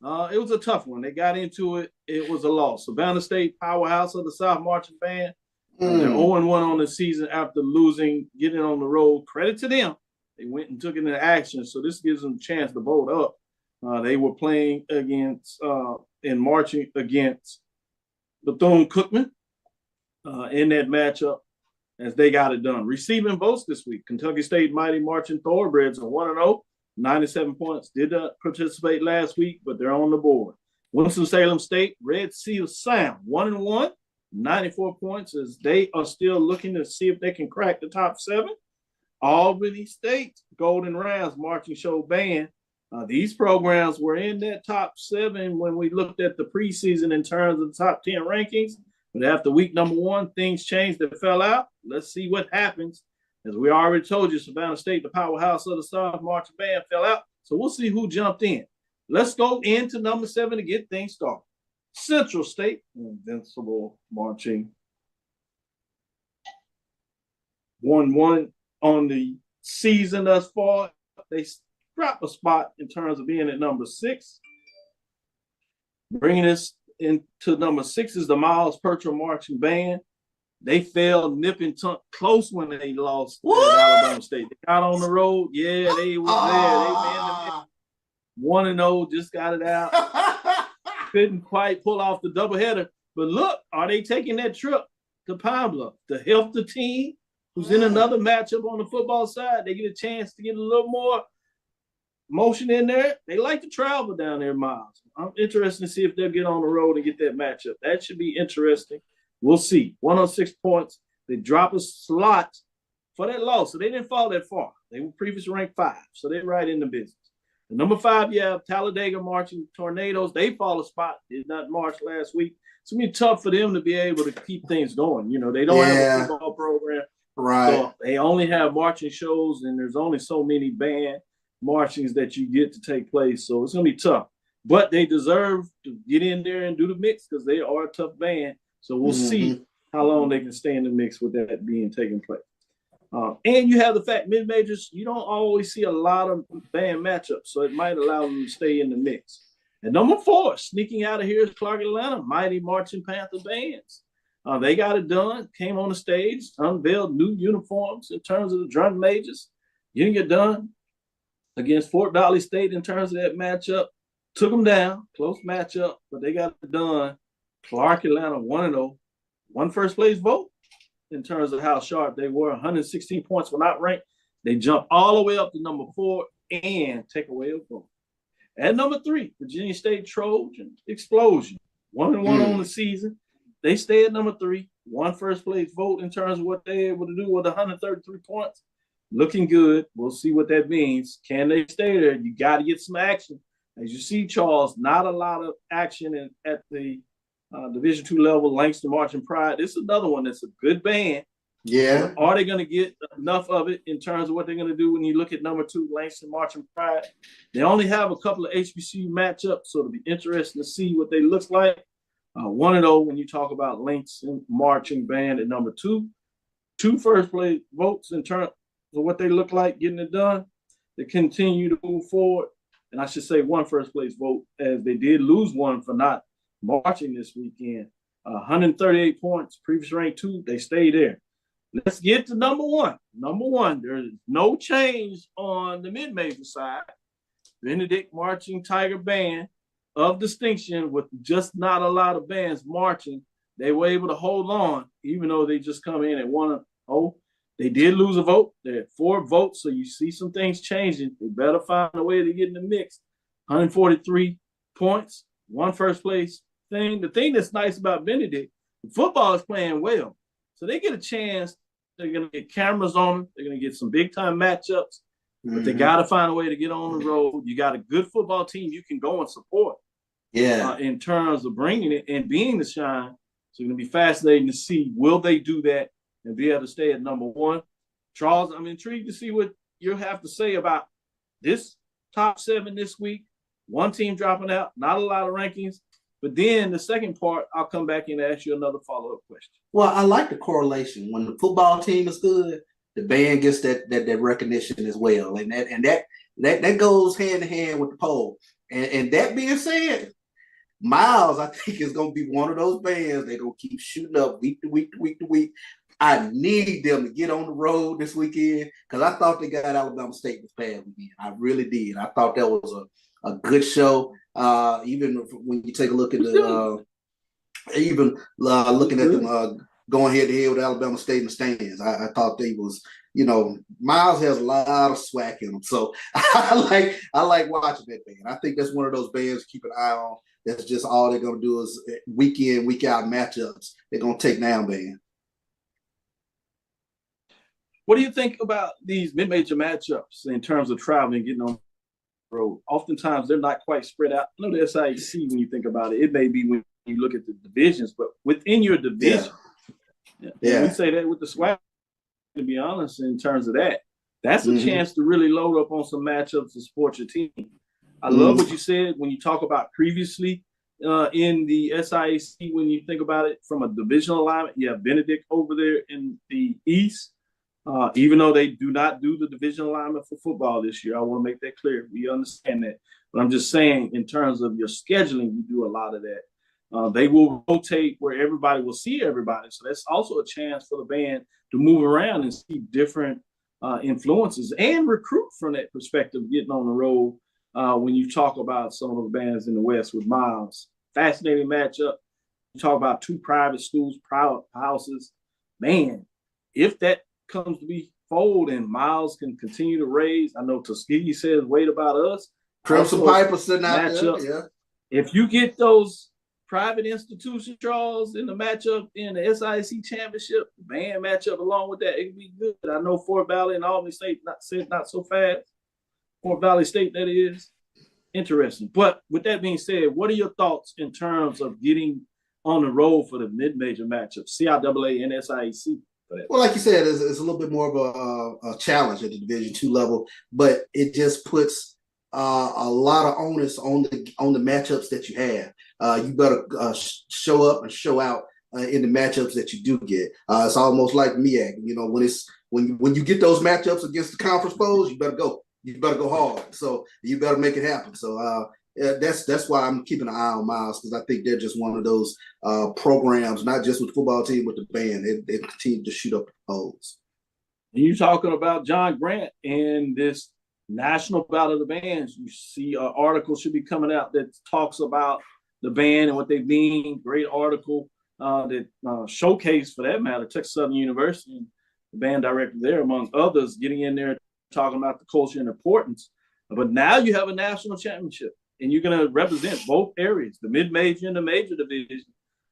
It was a tough one. They got into it. It was a loss. Savannah State, powerhouse of the South Marching Band, They're 0-1 on the season after losing, getting on the road. Credit to them. They went and took it into action. So this gives them a chance to vote up. They were playing against and marching against Bethune-Cookman in that matchup as they got it done. Receiving votes this week, Kentucky State Mighty Marching Thoroughbreds are 1-0, 97 points. Did not participate last week, but they're on the board. Winston-Salem State, Red Seal Sound, 1-1, 94 points as they are still looking to see if they can crack the top 7. Albany State, Golden Rams Marching Show Band. These programs were in that top 7 when we looked at the preseason in terms of the top 10 rankings. But after week number 1, things changed and fell out. Let's see what happens. As we already told you, Savannah State, the powerhouse of the Stars Marching Band, fell out. So we'll see who jumped in. Let's go into number 7 to get things started. Central State, Invincible Marching. 1-1 on the season thus far. They drop a spot in terms of being at number 6. Bringing us into number 6 is the Miles Pertram Marching Band. They fell nip and tuck close when they lost at Alabama State. They got on the road. Yeah, they was there. They won 1-0, just got it out. Couldn't quite pull off the doubleheader. But look, are they taking that trip to Pine Bluff to help the team who's in another matchup on the football side? They get a chance to get a little more motion in there. They like to travel down there, Miles. I'm interested to see if they'll get on the road and get that matchup. That should be interesting. We'll see. 106 points. They drop a slot for that loss. So they didn't fall that far. They were previously ranked 5. So they're right in the business. The number 5, you have Talladega Marching Tornadoes. They fall a spot. Did not march last week. It's going to be tough for them to be able to keep things going. You know, they don't have a football program. Right. So they only have marching shows, and there's only so many band marchings that you get to take place. So it's going to be tough. But they deserve to get in there and do the mix because they are a tough band. So we'll see how long they can stay in the mix with that being taking place. And you have the fact mid-majors, you don't always see a lot of band matchups, so it might allow them to stay in the mix. And number 4, sneaking out of here is Clark Atlanta, Mighty Marching Panther Bands. They got it done, came on the stage, unveiled new uniforms in terms of the drum majors. Getting it done against Fort Valley State in terms of that matchup. Took them down, close matchup, but they got it done. Clark Atlanta 1-0, won first place vote in terms of how sharp they were. 116 points were not ranked. They jumped all the way up to number 4 and take away a vote. At number 3, Virginia State Trojan Explosion, 1-1 on the season. They stay at number 3, won first place vote in terms of what they're able to do with 133 points. Looking good. We'll see what that means. Can they stay there? You got to get some action. As you see, Charles, not a lot of action at the Division II level. Langston Marching Pride. This is another one that's a good band. Yeah. Are they going to get enough of it in terms of what they're going to do when you look at number 2, Langston Marching Pride? They only have a couple of HBCU matchups, so it'll be interesting to see what they look like. 1-0 when you talk about Langston Marching Band at number 2. 2 first place votes in terms of what they look like getting it done. They continue to move forward. And I should say 1 first place vote, as they did lose 1 for not marching this weekend. 138 points, previous rank 2, they stay there. Let's get to number 1. Number 1, there's no change on the mid-major side. Benedict Marching Tiger Band of distinction with just not a lot of bands marching. They were able to hold on, even though they just come in at 1-0. They did lose a vote. They had 4 votes, so you see some things changing. They better find a way to get in the mix. 143 points, 1 first place thing. The thing that's nice about Benedict, the football is playing well. So they get a chance. They're going to get cameras on them. They're going to get some big-time matchups. But they got to find a way to get on the road. You got a good football team you can go and support. Yeah. In terms of bringing it and being the shine. So it's going to be fascinating to see, will they do that and be able to stay at number 1? Charles, I'm intrigued to see what you have to say about this top 7 this week. 1 team dropping out, not a lot of rankings. But then the second part, I'll come back and ask you another follow-up question. Well, I like the correlation. When the football team is good, the band gets that recognition as well. And that goes hand in hand with the poll. And that being said, Miles, I think, is going to be one of those bands. They're going to keep shooting up week to week to week to week. I need them to get on the road this weekend because I thought they got Alabama State this past weekend. I really did. I thought that was a good show. Even when you take a look at the looking at them going head to head with Alabama State in the stands, I thought they was, Miles has a lot of swag in him. So I like watching that band. I think that's one of those bands to keep an eye on. That's just all they're gonna do is week in, week out matchups. They're gonna take down band. What do you think about these mid-major matchups in terms of traveling, getting on the road? Oftentimes, they're not quite spread out. I know the SIAC, when you think about it, it may be when you look at the divisions, but within your division, we say that with the swag, to be honest, in terms of that, that's a chance to really load up on some matchups to support your team. I love what you said when you talk about previously in the SIAC, when you think about it from a divisional alignment. You have Benedict over there in the East. Even though they do not do the division alignment for football this year, I want to make that clear. We understand that. But I'm just saying, in terms of your scheduling, you do a lot of that. They will rotate where everybody will see everybody. So that's also a chance for the band to move around and see different influences and recruit from that perspective, getting on the road when you talk about some of those bands in the West with Miles. Fascinating matchup. You talk about two private schools, private houses. Man, if that comes to be fold and Miles can continue to raise. I know Tuskegee says, wait about us. Crimson Piper sitting out there. Yeah. If you get those private institutions, Charles, in the matchup in the SIAC championship, the band matchup along with that, it could be good. I know Fort Valley and Albany State not so fast. Fort Valley State, that is. Interesting. But with that being said, what are your thoughts in terms of getting on the road for the mid-major matchup, CIAA and SIAC? Well, like you said, it's a little bit more of a challenge at the Division II level, but it just puts a lot of onus on the matchups that you have. You better show up and show out in the matchups that you do get. It's almost like MEAC. When you get those matchups against the conference foes, you better go. You better go hard. So you better make it happen. So that's why I'm keeping an eye on Miles, because I think they're just one of those programs, not just with the football team, with the band. They continue to shoot up the polls. And you're talking about John Grant and this National Battle of the Bands. You see an article should be coming out that talks about the band and what they mean. Great article that showcased, for that matter, Texas Southern University and the band director there, among others, getting in there talking about the culture and importance. But now you have a national championship, and you're going to represent both areas, the mid-major and the major division.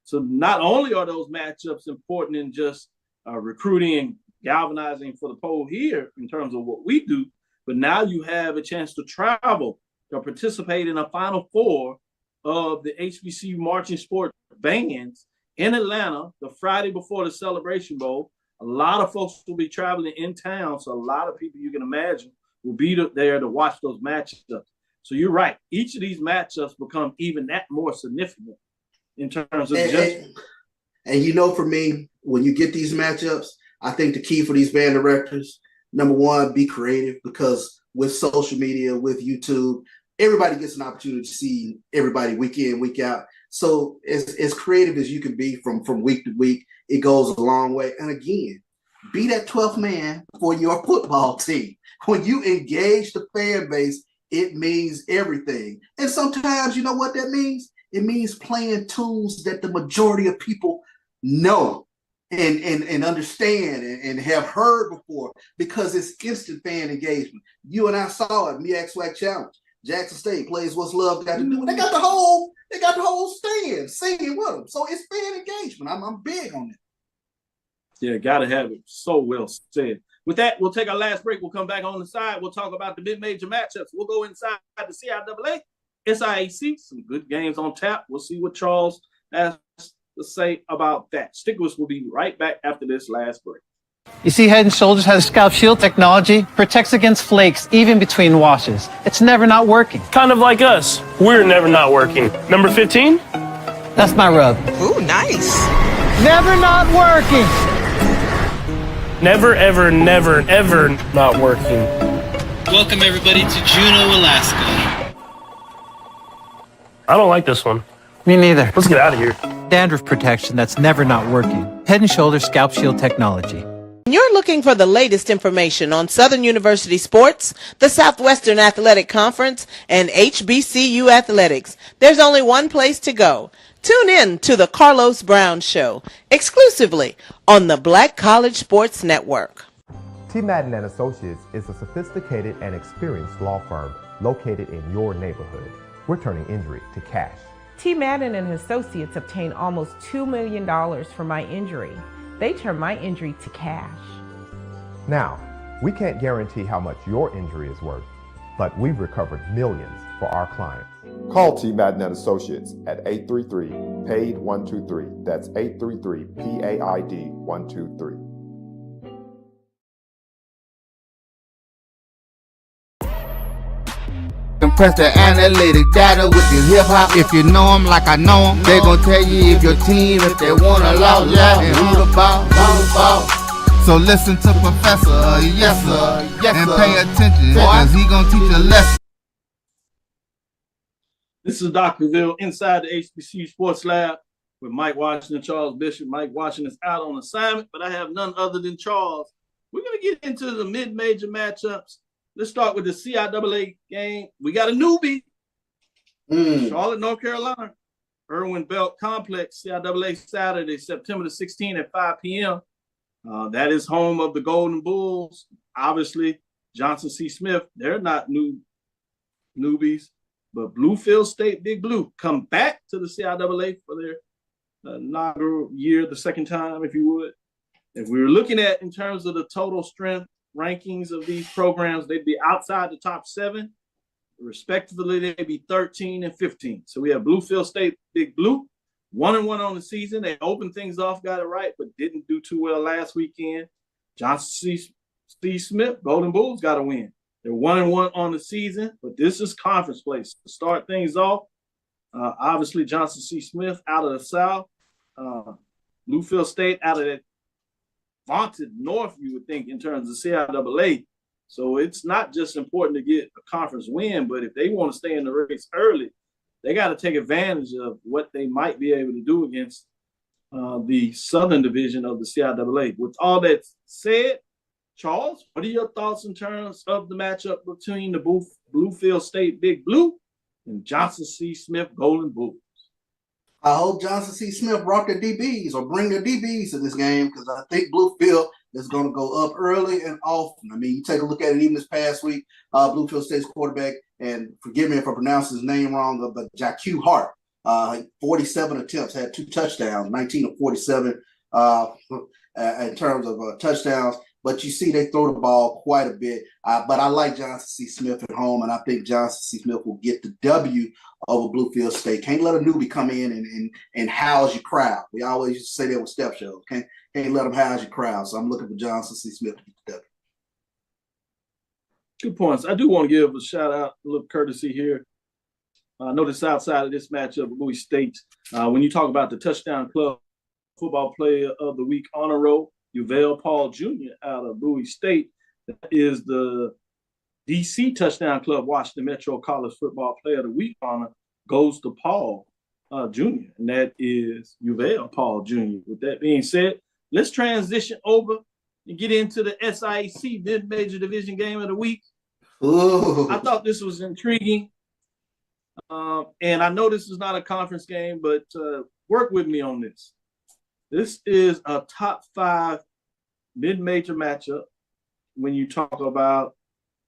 So not only are those matchups important in just recruiting and galvanizing for the poll here in terms of what we do, but now you have a chance to travel to participate in a Final Four of the HBCU marching sport bands in Atlanta the Friday before the Celebration Bowl. A lot of folks will be traveling in town, so a lot of people you can imagine will be there to watch those matchups. So you're right. Each of these matchups become even that more significant in terms of and for me, when you get these matchups, I think the key for these band directors, number one, be creative, because with social media, with YouTube, everybody gets an opportunity to see everybody week in, week out. So as creative as you can be from week to week, it goes a long way. And again, be that 12th man for your football team. When you engage the fan base, it means everything. And sometimes, you know what that means? It means playing tunes that the majority of people know and understand and have heard before, because it's instant fan engagement. You and I saw it, MEAC Swag Challenge. Jackson State plays What's Love Got to Do. They got the whole stand singing with them. So it's fan engagement. I'm big on it. Yeah, gotta have it. So well said. With that, we'll take our last break. We'll come back on the side. We'll talk about the mid-major matchups. We'll go inside the CIAA, SIAC. Some good games on tap. We'll see what Charles has to say about that. Stick with us. We'll be right back after this last break. You see, Head & Shoulders has Scalp Shield technology, protects against flakes even between washes. It's never not working. Kind of like us. We're never not working. Number 15? That's my rub. Ooh, nice. Never not working. Never, ever, never, ever not working. Welcome, everybody, to Juneau, Alaska. I don't like this one. Me neither. Let's get out of here. Dandruff protection that's never not working. Head and Shoulders Scalp Shield technology. When you're looking for the latest information on Southern University sports, the Southwestern Athletic Conference, and HBCU athletics, there's only one place to go. Tune in to the Carlos Brown Show, exclusively on the Black College Sports Network. T. Madden and Associates is a sophisticated and experienced law firm located in your neighborhood. We're turning injury to cash. T. Madden and Associates obtained almost $2 million for my injury. They turned my injury to cash. Now, we can't guarantee how much your injury is worth, but we've recovered millions for our clients. Call T. Madden and Associates at 833-PAID-123. That's 833-PAID-123. Compress the analytic data with the hip hop. If you know them like I know them, they gon' tell you if your team, if they wanna loud, and who the ball. So listen to Professor, yes sir, and pay attention, cause he gon' teach a lesson. This is Dr. Cavil inside the HBCU Sports Lab with Mike Washington and Charles Bishop. Mike Washington is out on assignment, but I have none other than Charles. We're gonna get into the mid-major matchups. Let's start with the CIAA game. We got a newbie. Charlotte, North Carolina. Irwin Belk Complex, CIAA Saturday, September the 16th at 5 p.m. That is home of the Golden Bulls. Obviously, Johnson C. Smith, they're not newbies, but Bluefield State Big Blue come back to the CIAA for their inaugural year, the second time, if you would. If we were looking at in terms of the total strength rankings of these programs, they'd be outside the top 7. Respectively, they'd be 13 and 15. So we have Bluefield State Big Blue, 1-1 on the season. They opened things off, got it right, but didn't do too well last weekend. Johnson C. Smith, Golden Bulls, got a win. They're 1-1 on the season, but this is conference play. To start things off, obviously Johnson C. Smith out of the South, Bluefield State out of that vaunted North, you would think, in terms of CIAA. So it's not just important to get a conference win, but if they want to stay in the race early, they got to take advantage of what they might be able to do against the Southern Division of the CIAA. With all that said, Charles, what are your thoughts in terms of the matchup between the Bluefield State Big Blue and Johnson C. Smith Golden Bulls? I hope Johnson C. Smith brought their DBs or bring their DBs to this game, because I think Bluefield is going to go up early and often. I mean, you take a look at it even this past week, Bluefield State's quarterback, and forgive me if I pronounce his name wrong, but Jaque Hart, 47 attempts, had 2 touchdowns, 19 of 47 in terms of touchdowns. But you see they throw the ball quite a bit. But I like Johnson C. Smith at home, and I think Johnson C. Smith will get the W over Bluefield State. Can't let a newbie come in and house your crowd. We always used to say that with step shows. Can't let them house your crowd. So I'm looking for Johnson C. Smith to get the W. Good points. I do want to give a shout out, a little courtesy here. I noticed outside of this matchup, Bowie State, when you talk about the Touchdown Club Football Player of the Week honor roll, Uvale Paul Jr. out of Bowie State. That is the DC Touchdown Club Washington Metro College Football Player of the Week honor goes to Paul Jr., and that is Uvale Paul Jr. With that being said, let's transition over and get into the SIAC mid-major division game of the week. Ooh. I thought this was intriguing, and I know this is not a conference game, but work with me on this. This is a top 5 mid-major matchup when you talk about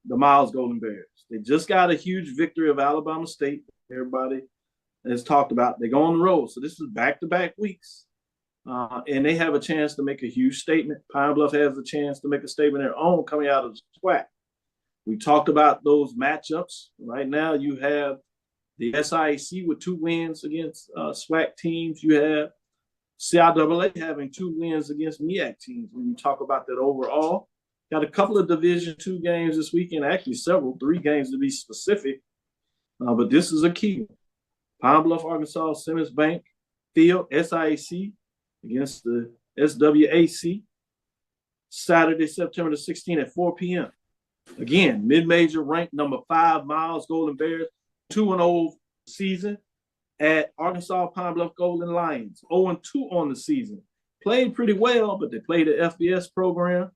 the Miles Golden Bears. They just got a huge victory of Alabama State. Everybody has talked about. They go on the road. So this is back-to-back weeks. And they have a chance to make a huge statement. Pine Bluff has a chance to make a statement of their own coming out of SWAC. We talked about those matchups. Right now you have the SIAC with 2 wins against SWAC teams. You have CIAA having 2 wins against MEAC teams. When you talk about that overall, got a couple of Division II games this weekend, actually 3 games to be specific. But this is a key. Pine Bluff, Arkansas, Simmons Bank Field, SIAC against the SWAC, Saturday, September the 16th at 4 p.m. Again, mid-major ranked number 5 Miles Golden Bears, 2-0 season. at Arkansas Pine Bluff Golden Lions, 0-2 on the season. Played pretty well, but they played the FBS program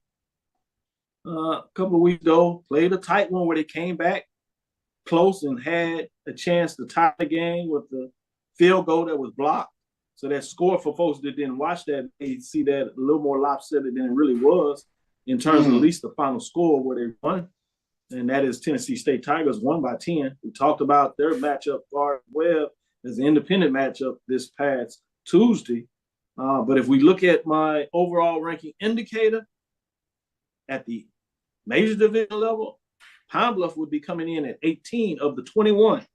a couple of weeks ago. Played a tight one where they came back close and had a chance to tie the game with the field goal that was blocked. So that score, for folks that didn't watch that, they see that a little more lopsided than it really was in terms of at least the final score where they won. And that is Tennessee State Tigers won by 10. We talked about their matchup, Gardner-Webb, as an independent matchup this past Tuesday. But if we look at my overall ranking indicator at the major division level, Pine Bluff would be coming in at 18 of the 21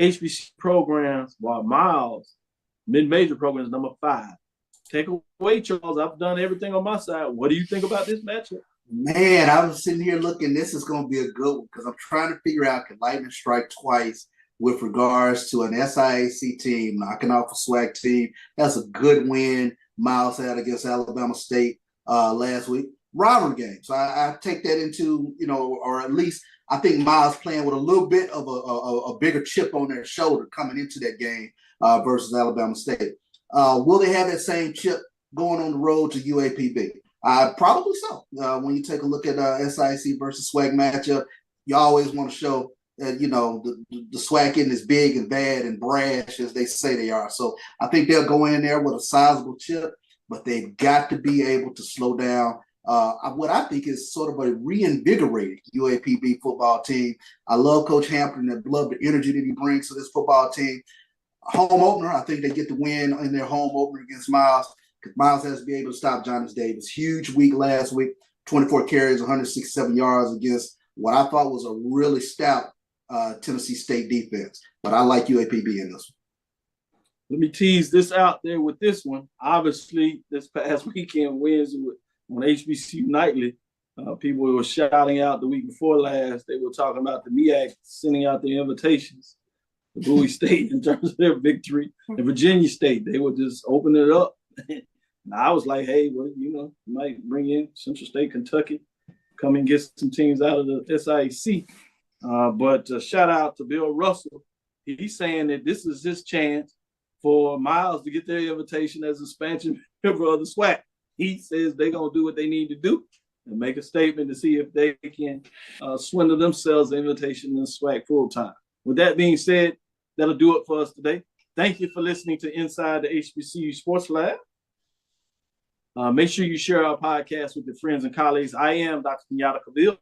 HBC programs, while Miles, mid-major program, is number 5. Take away, Charles. I've done everything on my side. What do you think about this matchup? Man, I was sitting here looking, this is going to be a good one because I'm trying to figure out, can Lightning strike twice with regards to an SIAC team knocking off a SWAC team? That's a good win Miles had against Alabama State last week. Rivalry game. So I take that into, or at least I think Miles playing with a little bit of a bigger chip on their shoulder coming into that game versus Alabama State. Will they have that same chip going on the road to UAPB? Probably so. When you take a look at SIC versus SWAC matchup, you always want to show that, the SWAC isn't as big and bad and brash as they say they are. So I think they'll go in there with a sizable chip, but they've got to be able to slow down what I think is sort of a reinvigorated UAPB football team. I love Coach Hampton and love the energy that he brings to this football team. Home opener, I think they get the win in their home opener against Miles. Miles has to be able to stop Jonas Davis. Huge week last week, 24 carries, 167 yards against what I thought was a really stout Tennessee State defense. But I like UAPB in this one. Let me tease this out there with this one. Obviously, this past weekend wins on HBCU Nightly. People were shouting out the week before last. They were talking about the MEAC sending out the invitations to Bowie State in terms of their victory. And Virginia State, they would just open it up. And I was like, hey, well, you might bring in Central State, Kentucky, come and get some teams out of the SIAC. But shout out to Bill Russell. He's saying that this is his chance for Miles to get their invitation as expansion member of the SWAC. He says they're going to do what they need to do and make a statement to see if they can swindle themselves the invitation in the SWAC full time. With that being said, that'll do it for us today. Thank you for listening to Inside the HBCU Sports Lab. Make sure you share our podcast with your friends and colleagues. I am Dr. Kenyatta Cavil,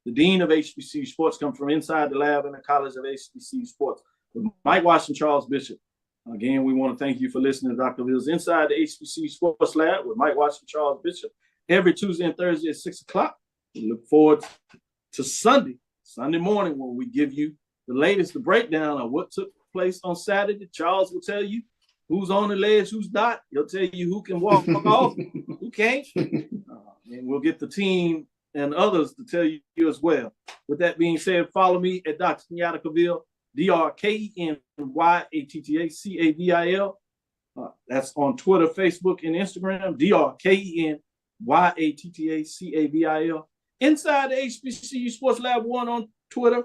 the Dean of HBCU Sports, come from inside the lab in the College of HBCU Sports with Mike Washington, Charles Bishop. Again, we want to thank you for listening to Dr. Cavil's Inside the HBCU Sports Lab with Mike Washington, Charles Bishop, every Tuesday and Thursday at 6 o'clock. We look forward to Sunday morning, when we give you the latest, the breakdown of what took place on Saturday. Charles will tell you who's on the ledge, who's not. He'll tell you who can walk off, who can't. And we'll get the team and others to tell you as well. With that being said, follow me at Dr. Kenyatta Cavil, DrKenyattacavil. That's on Twitter, Facebook, and Instagram. DrKenyattacavil. Inside the HBCU Sports Lab 1 on Twitter,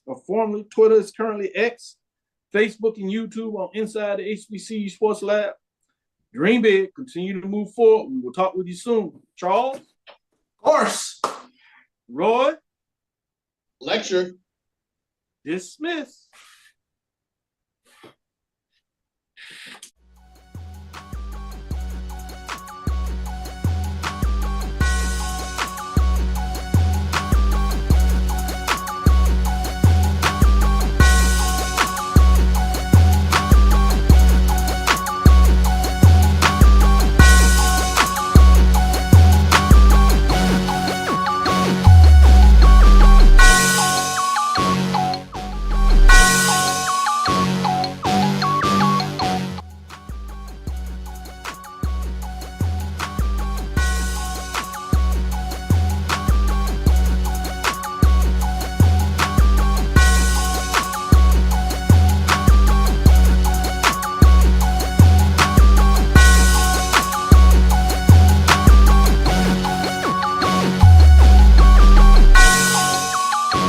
or formerly Twitter is currently X. Facebook and YouTube on Inside the HBCU Sports Lab. Dream big, continue to move forward. We will talk with you soon. Charles? Of course. Roy? Lecture. Dismiss.